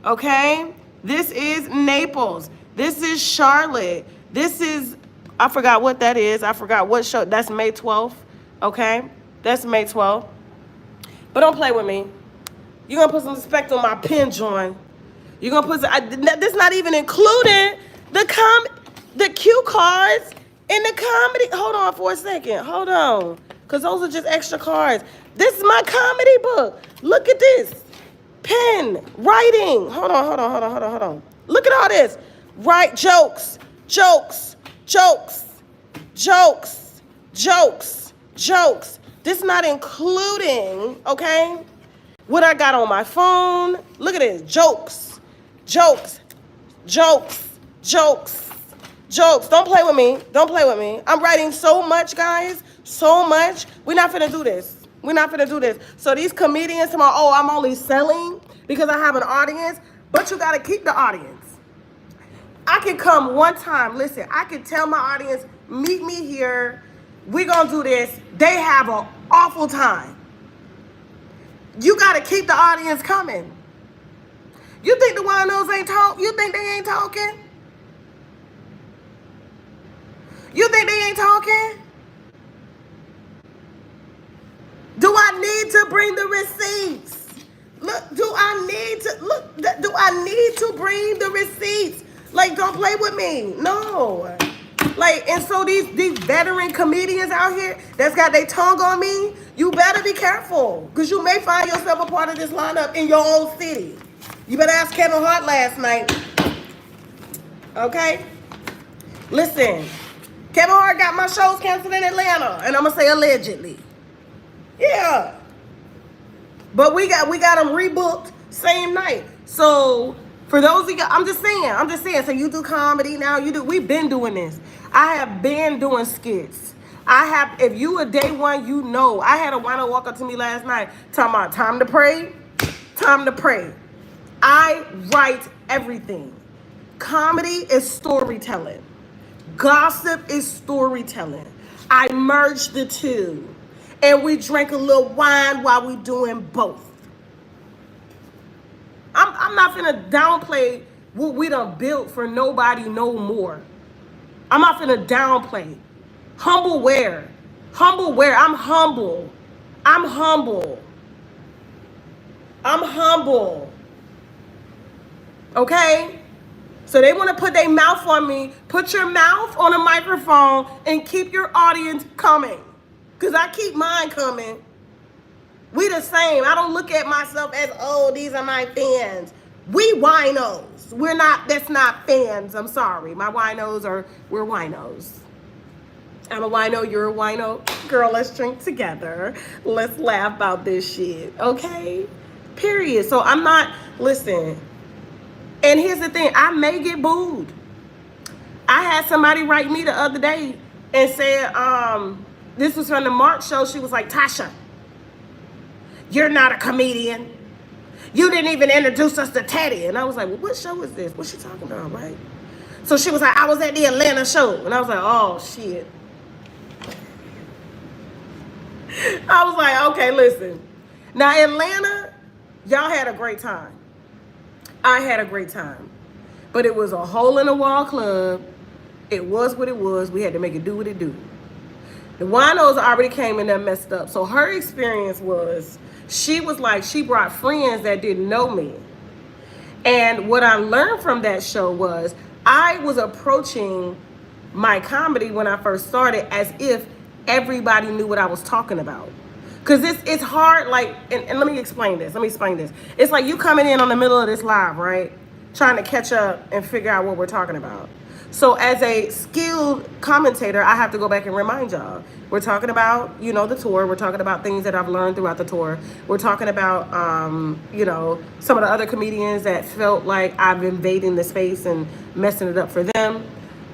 okay? This is Naples. This is Charlotte. This is, I forgot what that is. I forgot what show. That's May 12th, okay? That's May 12th. But don't play with me. You're going to put some respect on my pen, John. You're going to put, this not even including the cue cards in the comedy. Hold on for a second. Hold on. Because those are just extra cards. This is my comedy book. Look at this. Pen, writing. Hold on. Look at all this. Write jokes. This not including, okay, what I got on my phone. Look at this. Jokes. Don't play with me. I'm writing so much, guys. So much. We're not finna do this. So these comedians tomorrow, oh, I'm only selling because I have an audience, but you gotta keep the audience. I can come one time. Listen, I can tell my audience, meet me here. We're gonna do this. They have an awful time. You got to keep the audience coming. You think the winos ain't talk? You think they ain't talking? You think they ain't talking? Do I need to bring the receipts? Look, do I need to bring the receipts? Like, don't play with me. No. Like, and so these veteran comedians out here that's got their tongue on me, you better be careful. Because you may find yourself a part of this lineup in your own city. You better ask Kevin Hart last night. Okay? Listen, Kevin Hart got my shows canceled in Atlanta. And I'm going to say allegedly. Yeah. But we got them rebooked same night. So for those of you, I'm just saying. So you do comedy now, we've been doing this. I have been doing skits. If you a day one, you know. I had a wino walk up to me last night talking about time to pray. I write everything. Comedy is storytelling. Gossip is storytelling. I merge the two. And we drink a little wine while we doing both. I'm not finna downplay what we done built for nobody no more. I'm not finna downplay. Humble where? I'm humble. Okay? So they want to put their mouth on me. Put your mouth on a microphone and keep your audience coming. Because I keep mine coming. We the same. I don't look at myself as, oh, these are my fans. We winos. That's not fans. I'm sorry. My winos we're winos. I'm a wino, you're a wino. Girl, let's drink together. Let's laugh about this shit. Okay? Period. So listen. And here's the thing. I may get booed. I had somebody write me the other day and said, this was from the March show. She was like, Tasha, you're not a comedian. You didn't even introduce us to Teddy. And I was like, well, what show is this? What's she talking about, right? So she was like, I was at the Atlanta show. And I was like, oh, shit. I was like, okay, listen. Now, Atlanta, y'all had a great time. I had a great time. But it was a hole-in-the-wall club. It was what it was. We had to make it do what it do. The winos already came in there messed up. So her experience was, she brought friends that didn't know me. And what I learned from that show was, I was approaching my comedy when I first started as if everybody knew what I was talking about. Because it's hard, like, and let me explain this. It's like you coming in on the middle of this live, right? Trying to catch up and figure out what we're talking about. So as a skilled commentator, I have to go back and remind y'all. We're talking about, the tour. We're talking about things that I've learned throughout the tour. We're talking about, some of the other comedians that felt like I've invading the space and messing it up for them.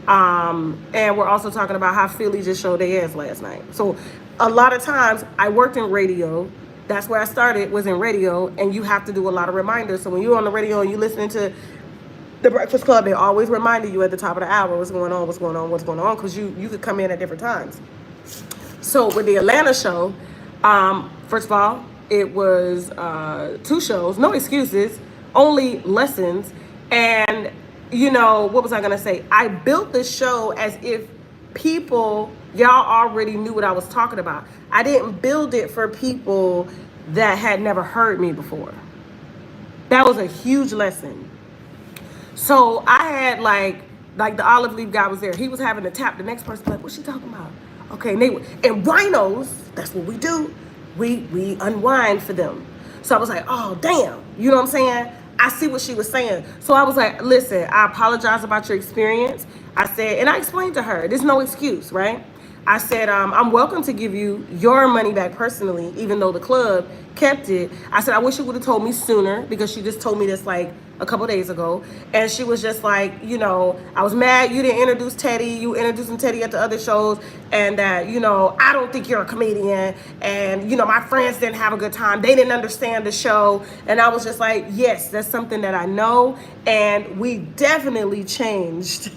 And we're also talking about how Philly just showed their ass last night. So a lot of times I worked in radio. That's where I started, was in radio. And you have to do a lot of reminders. So when you're on the radio and you're listening to The Breakfast Club, they always reminded you at the top of the hour what's going on, because you could come in at different times. So with the Atlanta show, first of all, it was 2 shows, no excuses, only lessons. And, what was I going to say? I built the show as if y'all already knew what I was talking about. I didn't build it for people that had never heard me before. That was a huge lesson. So I had like the olive leaf guy was there. He was having to tap the next person, like, what's she talking about? Okay, and winos, that's what we do. We unwind for them. So I was like, oh, damn. You know what I'm saying? I see what she was saying. So I was like, listen, I apologize about your experience. I said, and I explained to her, there's no excuse, right? I said, I'm welcome to give you your money back personally, even though the club kept it. I said, I wish you would have told me sooner, because she just told me this like a couple days ago. And she was just like, I was mad you didn't introduce Teddy. You introduced Teddy at the other shows. And that, I don't think you're a comedian. And, my friends didn't have a good time. They didn't understand the show. And I was just like, yes, that's something that I know. And we definitely changed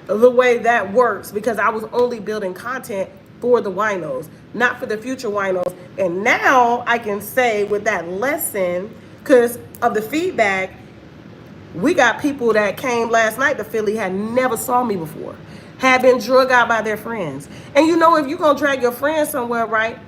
the way that works, because I was only building content for the winos, not for the future winos. And now I can say with that lesson, because of the feedback, we got people that came last night to Philly, had never saw me before, had been drug out by their friends. And you know, if you're going to drag your friends somewhere, right,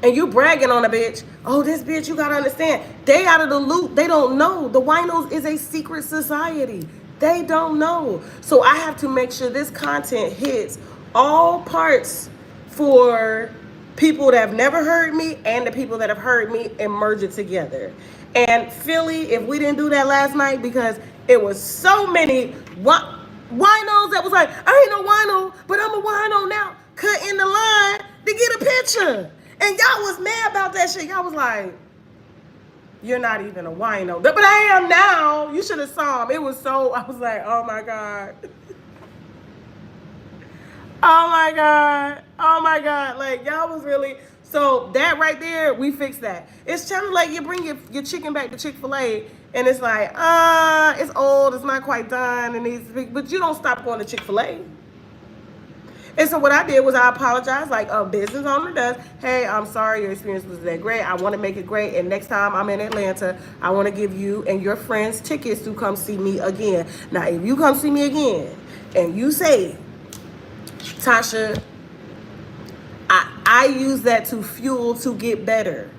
and you bragging on a bitch, oh, this bitch, you got to understand, they out of the loop. They don't know. The winos is a secret society. They don't know. So I have to make sure this content hits all parts for people that have never heard me and the people that have heard me, and merge it together. And Philly, if we didn't do that last night, because it was so many winos that was like, I ain't no wino, but I'm a wino now, cut in the line to get a picture. And y'all was mad about that shit. Y'all was like, you're not even a wino. But I am now. You should have saw him. It was so, I was like, oh my God. Oh my God. Oh my God. Like, y'all was really, so that right there, we fixed that. It's kind of like you bring your chicken back to Chick-fil-A, and it's like, it's old, it's not quite done, it needs to be, but you don't stop going to Chick-fil-A. And so what I did was I apologized like a business owner does. Hey, I'm sorry your experience was that great. I want to make it great. And next time I'm in Atlanta, I want to give you and your friends tickets to come see me again. Now, if you come see me again and you say, Tasha, I use that to fuel to get better.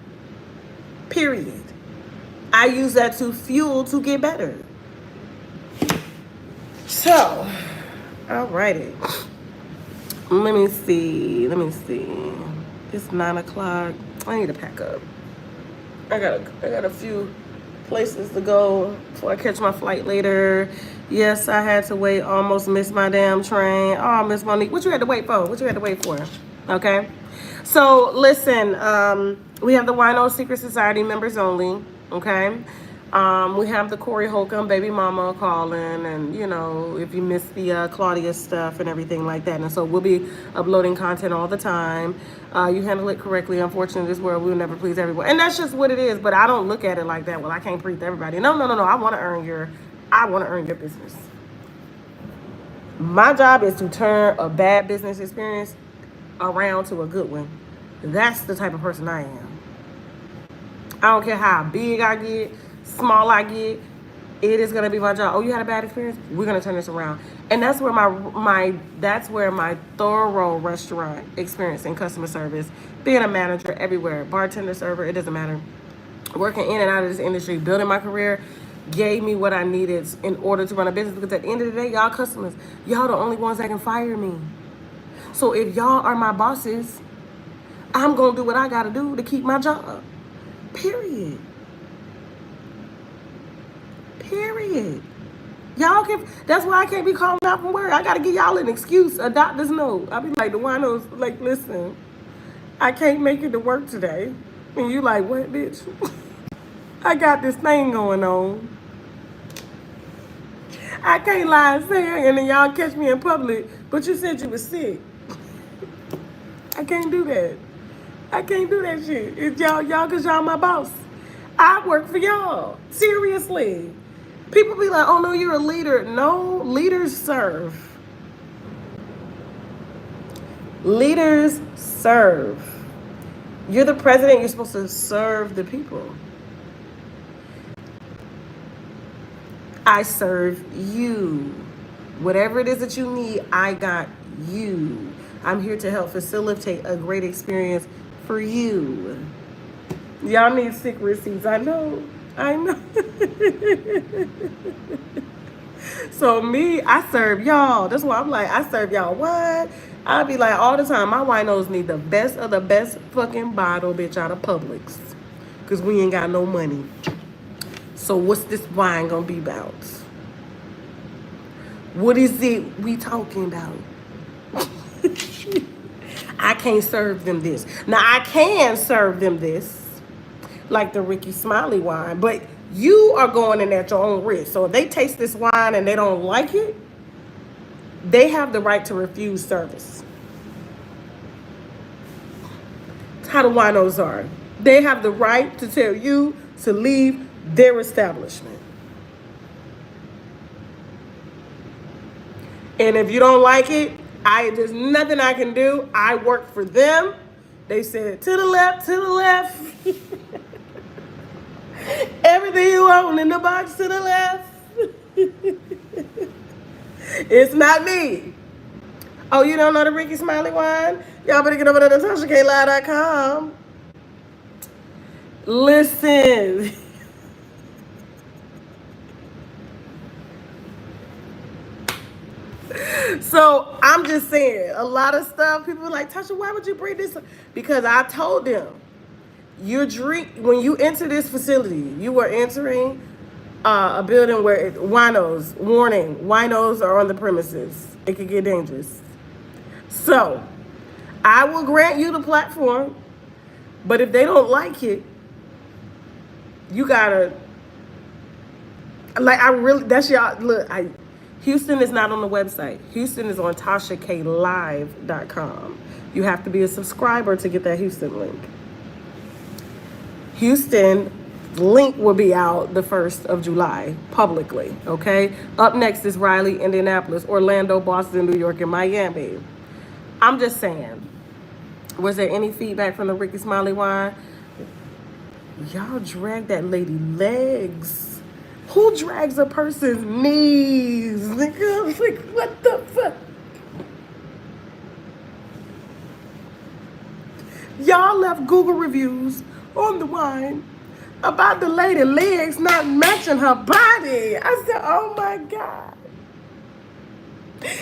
Period. I use that to fuel to get better. So, alrighty. Let me see. It's 9 o'clock. I need to pack up. I got a few places to go before I catch my flight later. Yes, I had to wait. Almost missed my damn train. Oh, Miss Monique, what you had to wait for? Okay. So listen, we have the Wino Secret Society members only. Okay. We have the Corey Holcomb baby mama calling, and you know, if you missed the Claudia stuff and everything like that. And so we'll be uploading content all the time. You handle it correctly. Unfortunately, in this world, we will never please everyone, and that's just what it is. But I don't look at it like that. Well, I can't please everybody. No. I want to earn your business. My job is to turn a bad business experience around to a good one. That's the type of person I am. I don't care how big I get, small I get, it is gonna be my job. Oh, you had a bad experience? We're gonna turn this around. And that's where my thorough restaurant experience in customer service, being a manager everywhere, bartender, server, it doesn't matter. Working in and out of this industry, building my career, gave me what I needed in order to run a business. Because at the end of the day, y'all customers, y'all the only ones that can fire me. So if y'all are my bosses, I'm gonna do what I gotta do to keep my job. Period. Y'all can, that's why I can't be calling out from work. I gotta give y'all an excuse, a doctor's note. I be like, the winos, like, listen, I can't make it to work today. And you like, what, bitch? I got this thing going on. I can't lie and say, and then y'all catch me in public, but you said you was sick. I can't do that. I can't do that shit. It's y'all, cause y'all my boss. I work for y'all. Seriously. People be like, oh no, you're a leader. No, leaders serve. Leaders serve. You're the president, you're supposed to serve the people. I serve you. Whatever it is that you need, I got you. I'm here to help facilitate a great experience for you. Y'all need sick receipts. I know. So me, I serve y'all. That's why I'm like, I serve y'all what? I be like all the time, my winos need the best of the best fucking bottle, bitch, out of Publix. Because we ain't got no money. So what's this wine gonna be about? What is it we talking about? I can't serve them this. Now I can serve them this, like the Ricky Smiley wine, but you are going in at your own risk. So if they taste this wine and they don't like it, they have the right to refuse service. That's how the winos are. They have the right to tell you to leave their establishment. And if you don't like it, There's nothing I can do. I work for them. They said to the left, to the left. Everything you own in the box to the left. It's not me. Oh, you don't know the Ricky Smiley wine? Y'all better get over to tashak.com. Listen. So I'm just saying, a lot of stuff, people are like, Tasha, why would you bring this? Because I told them, when you enter this facility, you are entering a building where winos, warning, winos are on the premises. It could get dangerous. So I will grant you the platform, but if they don't like it, you gotta, like, I really, that's y'all, look, Houston is not on the website. Houston is on tashaklive.com. You have to be a subscriber to get that Houston link. Houston link will be out the 1st of July publicly, okay? Up next is Raleigh, Indianapolis, Orlando, Boston, New York, and Miami. I'm just saying, was there any feedback from the Ricky Smiley wine? Y'all dragged that lady legs. Who drags a person's knees? Nigga, I was like, what the fuck? Y'all left Google reviews on the wine about the lady legs not matching her body. I said, oh my God.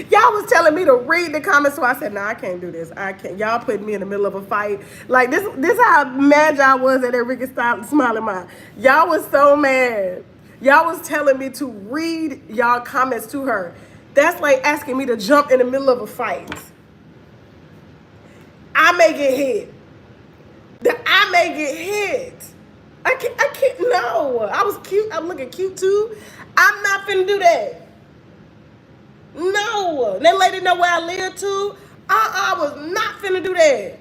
Y'all was telling me to read the comments, so I said, nah, I can't do this. I can't. Y'all put me in the middle of a fight. Like, this how mad y'all was at that Ricky Smiley wine. Y'all was so mad. Y'all was telling me to read y'all comments to her. That's like asking me to jump in the middle of a fight. I may get hit. I may get hit. I can't, no. I was cute. I'm looking cute too. I'm not finna do that. No. That lady know where I live too. I was not finna do that.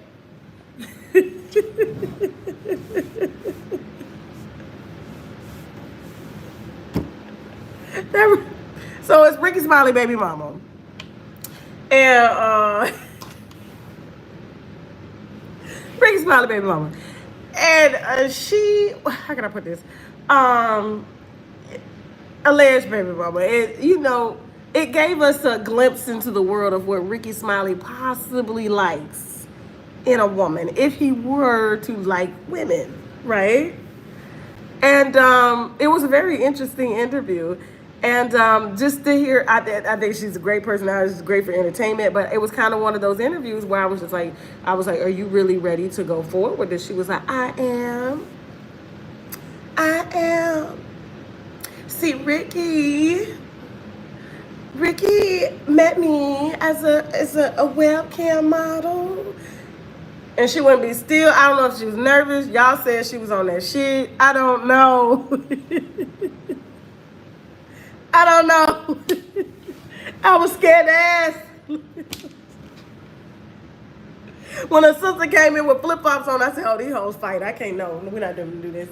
So it's Ricky Smiley baby mama. And Ricky Smiley baby mama. And she, how can I put this? Alleged baby mama. And, you know, it gave us a glimpse into the world of what Ricky Smiley possibly likes in a woman if he were to like women, right? And it was a very interesting interview. And just to hear, I think she's a great personality. She's great for entertainment. But it was kind of one of those interviews where I was like, are you really ready to go forward with this? She was like, I am. See, Ricky met me as a webcam model. And she wouldn't be still. I don't know if she was nervous. Y'all said she was on that shit. I don't know. I don't know. I was scared to ask. When her sister came in with flip-flops on, I said, oh, these hoes fight. I can't know. We're not going to do this.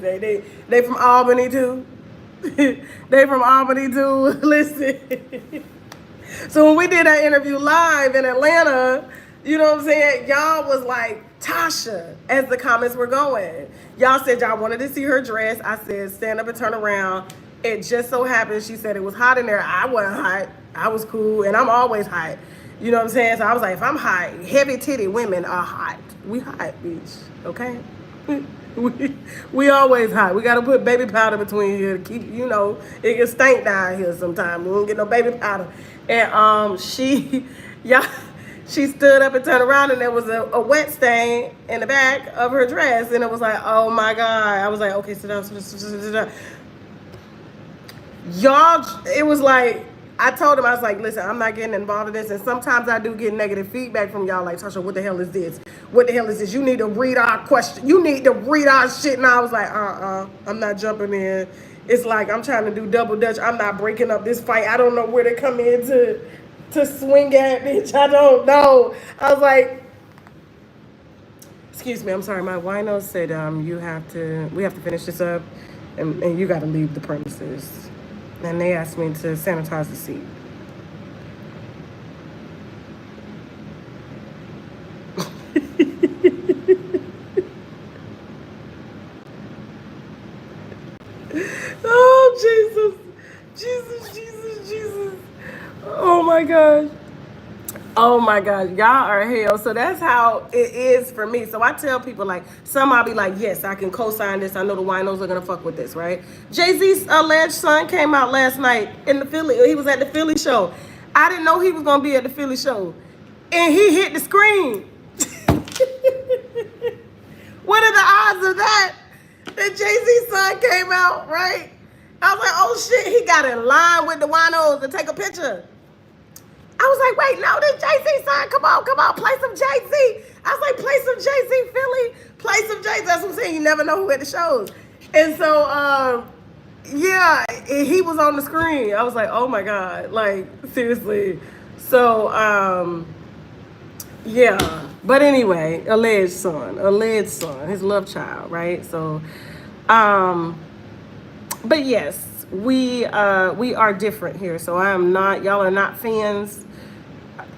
They from Albany, too. They from Albany, too. Listen. So when we did that interview live in Atlanta, you know what I'm saying? Y'all was like, Tasha, as the comments were going. Y'all said y'all wanted to see her dress. I said, stand up and turn around. It just so happened she said it was hot in there. I wasn't hot. I was cool, and I'm always hot. You know what I'm saying? So I was like, if I'm hot, heavy titty women are hot. We hot, bitch. Okay? We always hot. We got to put baby powder between here to keep, you know, it can stink down here sometimes. We don't get no baby powder. And she stood up and turned around, and there was a wet stain in the back of her dress. And it was like, oh my God. I was like, okay, sit down. Y'all, it was like, I told him, I was like, listen, I'm not getting involved in this. And sometimes I do get negative feedback from y'all, like, Tasha, what the hell is this? What the hell is this? You need to read our question. You need to read our shit. And I was like, I'm not jumping in. It's like I'm trying to do double dutch. I'm not breaking up this fight. I don't know where to come in to swing at, bitch. I don't know. I was like, excuse me, I'm sorry. My wino said we have to finish this up, and you got to leave the premises. And they asked me to sanitize the seat. Oh, Jesus. Oh my gosh. Oh my gosh, y'all are hell. So that's how it is for me. So I tell people, like, some I'll be like, yes, I can co-sign this. I know the winos are gonna fuck with this, right? Jay-Z's alleged son came out last night in the Philly. He was at the Philly show. I didn't know he was gonna be at the Philly show, and he hit the screen. What are the odds of that? That Jay-Z's son came out, right? I was like, oh shit, he got in line with the winos to take a picture. I was like, wait, no, this Jay-Z son, come on, play some Jay-Z. I was like, play some Jay-Z Philly, play some Jay-Z. That's what I'm saying. You never know who at the shows. And so, yeah, he was on the screen. I was like, oh my God, like, seriously. So, yeah. But anyway, alleged son, his love child, right? So, but yes, we are different here. So I am not, y'all are not fans.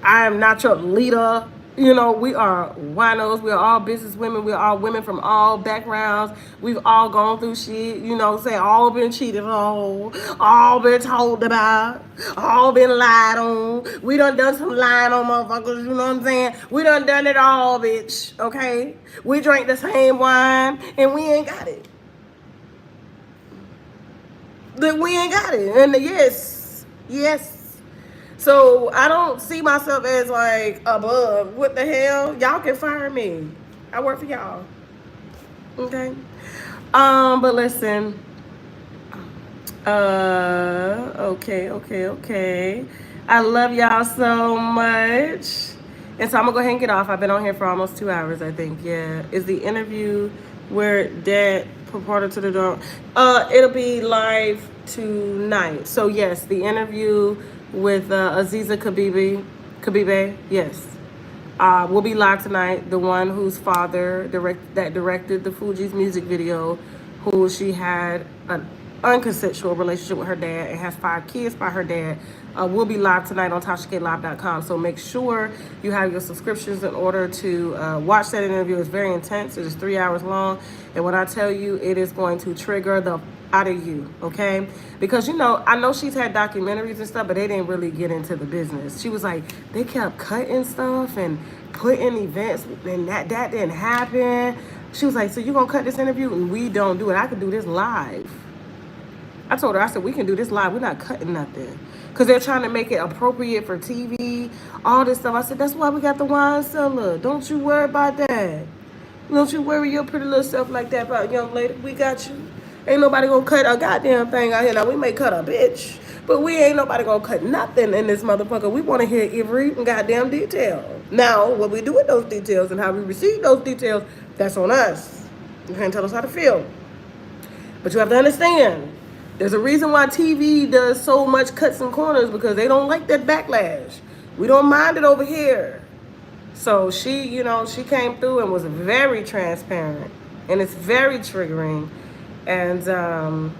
I am not your leader. You know, we are winos. We are all business women. We are all women from all backgrounds. We've all gone through shit. You know, say all been cheated on, all been told about, all been lied on. We done some lying on motherfuckers. You know what I'm saying? We done it all, bitch. Okay? We drank the same wine and we ain't got it. That we ain't got it. And yes. So I don't see myself as like above. What the hell? Y'all can fire me. I work for y'all. Okay. But listen. Okay. I love y'all so much. And so I'm gonna go ahead and get off. I've been on here for almost 2 hours, I think. Yeah. Is the interview where Dad purported to the door? It'll be live tonight. So yes, the interview with Aziza Kabibe, yes. Will be live tonight. The one whose father directed the Fugees music video, who she had an unconsensual relationship with her dad and has 5 kids by her dad, will be live tonight on tashaklive.com. So make sure you have your subscriptions in order to watch that interview. It's very intense. It is 3 hours long. And when I tell you, it is going to trigger the out of you, okay? Because, you know, I know she's had documentaries and stuff, but they didn't really get into the business. She was like, they kept cutting stuff and putting events, and that didn't happen. She was like, so you gonna cut this interview? And we don't do it. I could do this live. I told her, I said, we can do this live. We're not cutting nothing. Because they're trying to make it appropriate for TV, all this stuff. I said, that's why we got the wine cellar. Don't you worry about that. Don't you worry your pretty little self like that about young lady. We got you. Ain't nobody gonna cut a goddamn thing out here. Now, we may cut a bitch, but we ain't nobody gonna cut nothing in this motherfucker. We want to hear every goddamn detail. Now, what we do with those details and how we receive those details, that's on us. You can't tell us how to feel. But you have to understand, there's a reason why TV does so much cuts and corners, because they don't like that backlash. We don't mind it over here. So she, you know, she came through and was very transparent, and it's very triggering. And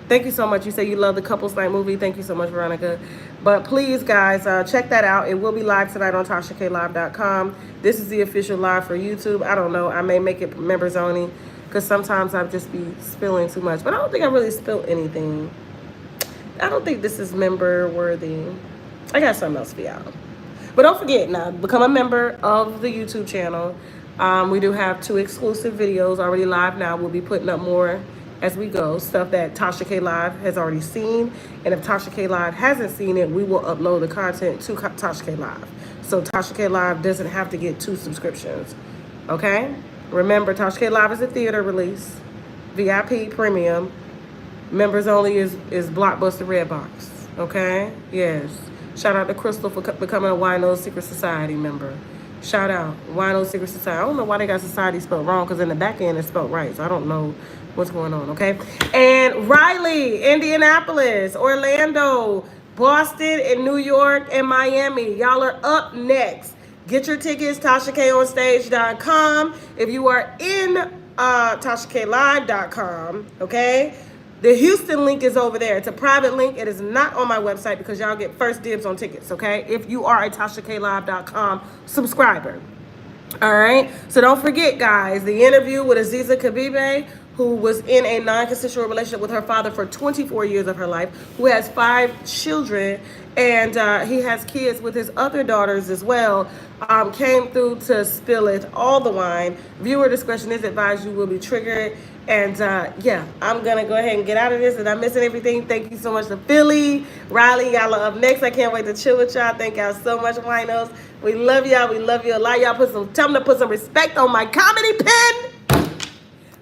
thank you so much. You say you love the Couples Night movie. Thank you so much, Veronica. But please, guys, check that out. It will be live tonight on tashaklive.com. This is the official live for YouTube. I don't know. I may make it members only, because sometimes I'll just be spilling too much. But I don't think I really spilled anything. I don't think this is member worthy. I got something else for y'all. But don't forget, now, become a member of the YouTube channel. We do have 2 exclusive videos already live now. We'll be putting up more as we go, stuff that Tasha K Live has already seen. And if Tasha K Live hasn't seen it, we will upload the content to Tasha K Live. So Tasha K Live doesn't have to get 2 subscriptions. Okay? Remember, Tasha K Live is a theater release. VIP premium. Members only is Blockbuster Redbox. Okay? Yes. Shout out to Crystal for becoming a Wino Secret Society member. Shout out. Wino Secret Society. I don't know why they got society spelled wrong, because in the back end it's spelled right. So I don't know what's going on, okay? And Raleigh, Indianapolis, Orlando, Boston, and New York, and Miami. Y'all are up next. Get your tickets, TashaKOnStage.com. If you are in TashaKLive.com, okay? The Houston link is over there. It's a private link. It is not on my website, because y'all get first dibs on tickets, okay? If you are a TashaKLive.com subscriber. All right? So don't forget, guys, the interview with Aziza Kabibe who was in a non-consensual relationship with her father for 24 years of her life, who has 5 children, and he has kids with his other daughters as well, came through to spill it, all the wine. Viewer discretion is advised. You will be triggered. And yeah, I'm going to go ahead and get out of this. And I'm missing everything. Thank you so much to Philly, Riley. Y'all are up next. I can't wait to chill with y'all. Thank y'all so much, winos. We love y'all. We love you a lot. Y'all tell them to put some respect on my comedy pen.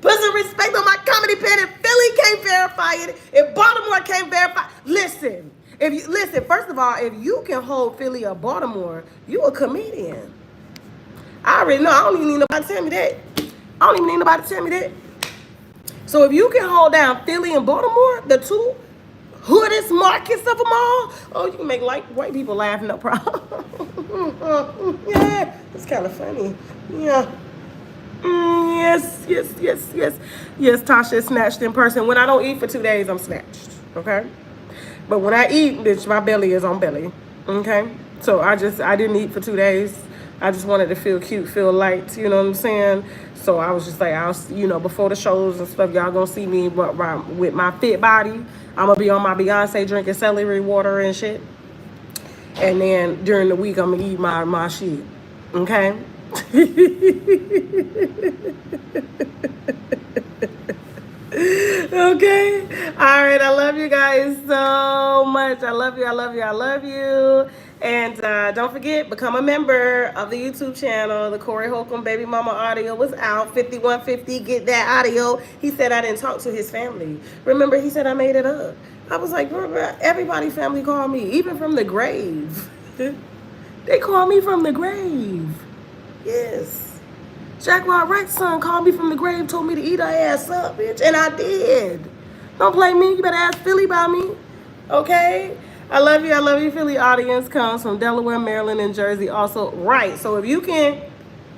Put some respect on my comedy pen. If Philly can't verify it, if Baltimore can't verify, listen. First of all, if you can hold Philly or Baltimore, you a comedian. I already know. I don't even need nobody to tell me that. I don't even need nobody to tell me that. So if you can hold down Philly and Baltimore, the two hoodest markets of them all, oh, you can make like white people laugh, no problem. Yeah, it's kind of funny. Yeah. Yes. Yes, Tasha is snatched in person. When I don't eat for 2 days, I'm snatched. Okay? But when I eat, bitch, my belly is on belly. Okay? So I didn't eat for 2 days. I just wanted to feel cute, feel light, you know what I'm saying? So I was just like, before the shows and stuff, y'all gonna see me with my fit body. I'm gonna be on my Beyonce drinking celery water and shit. And then during the week, I'm gonna eat my shit. Okay? Okay. All right. I love you guys so much. I love you. And don't forget, become a member of the YouTube channel. The Corey Holcomb Baby Mama audio was out. 5150. Get that audio. He said I didn't talk to his family. Remember, he said I made it up. I was like, everybody's family called me, even from the grave. They call me from the grave. Yes. Jack Wild Wright's son called me from the grave, told me to eat her ass up, bitch. And I did. Don't blame me. You better ask Philly about me. Okay? I love you, Philly audience. Comes from Delaware, Maryland, and Jersey also. Right. So if you can,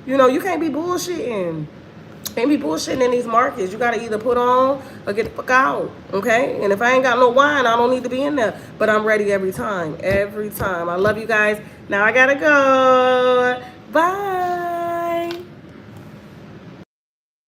you can't be bullshitting. Can't be bullshitting in these markets. You got to either put on or get the fuck out. Okay? And if I ain't got no wine, I don't need to be in there. But I'm ready every time. Every time. I love you guys. Now I got to go. Bye.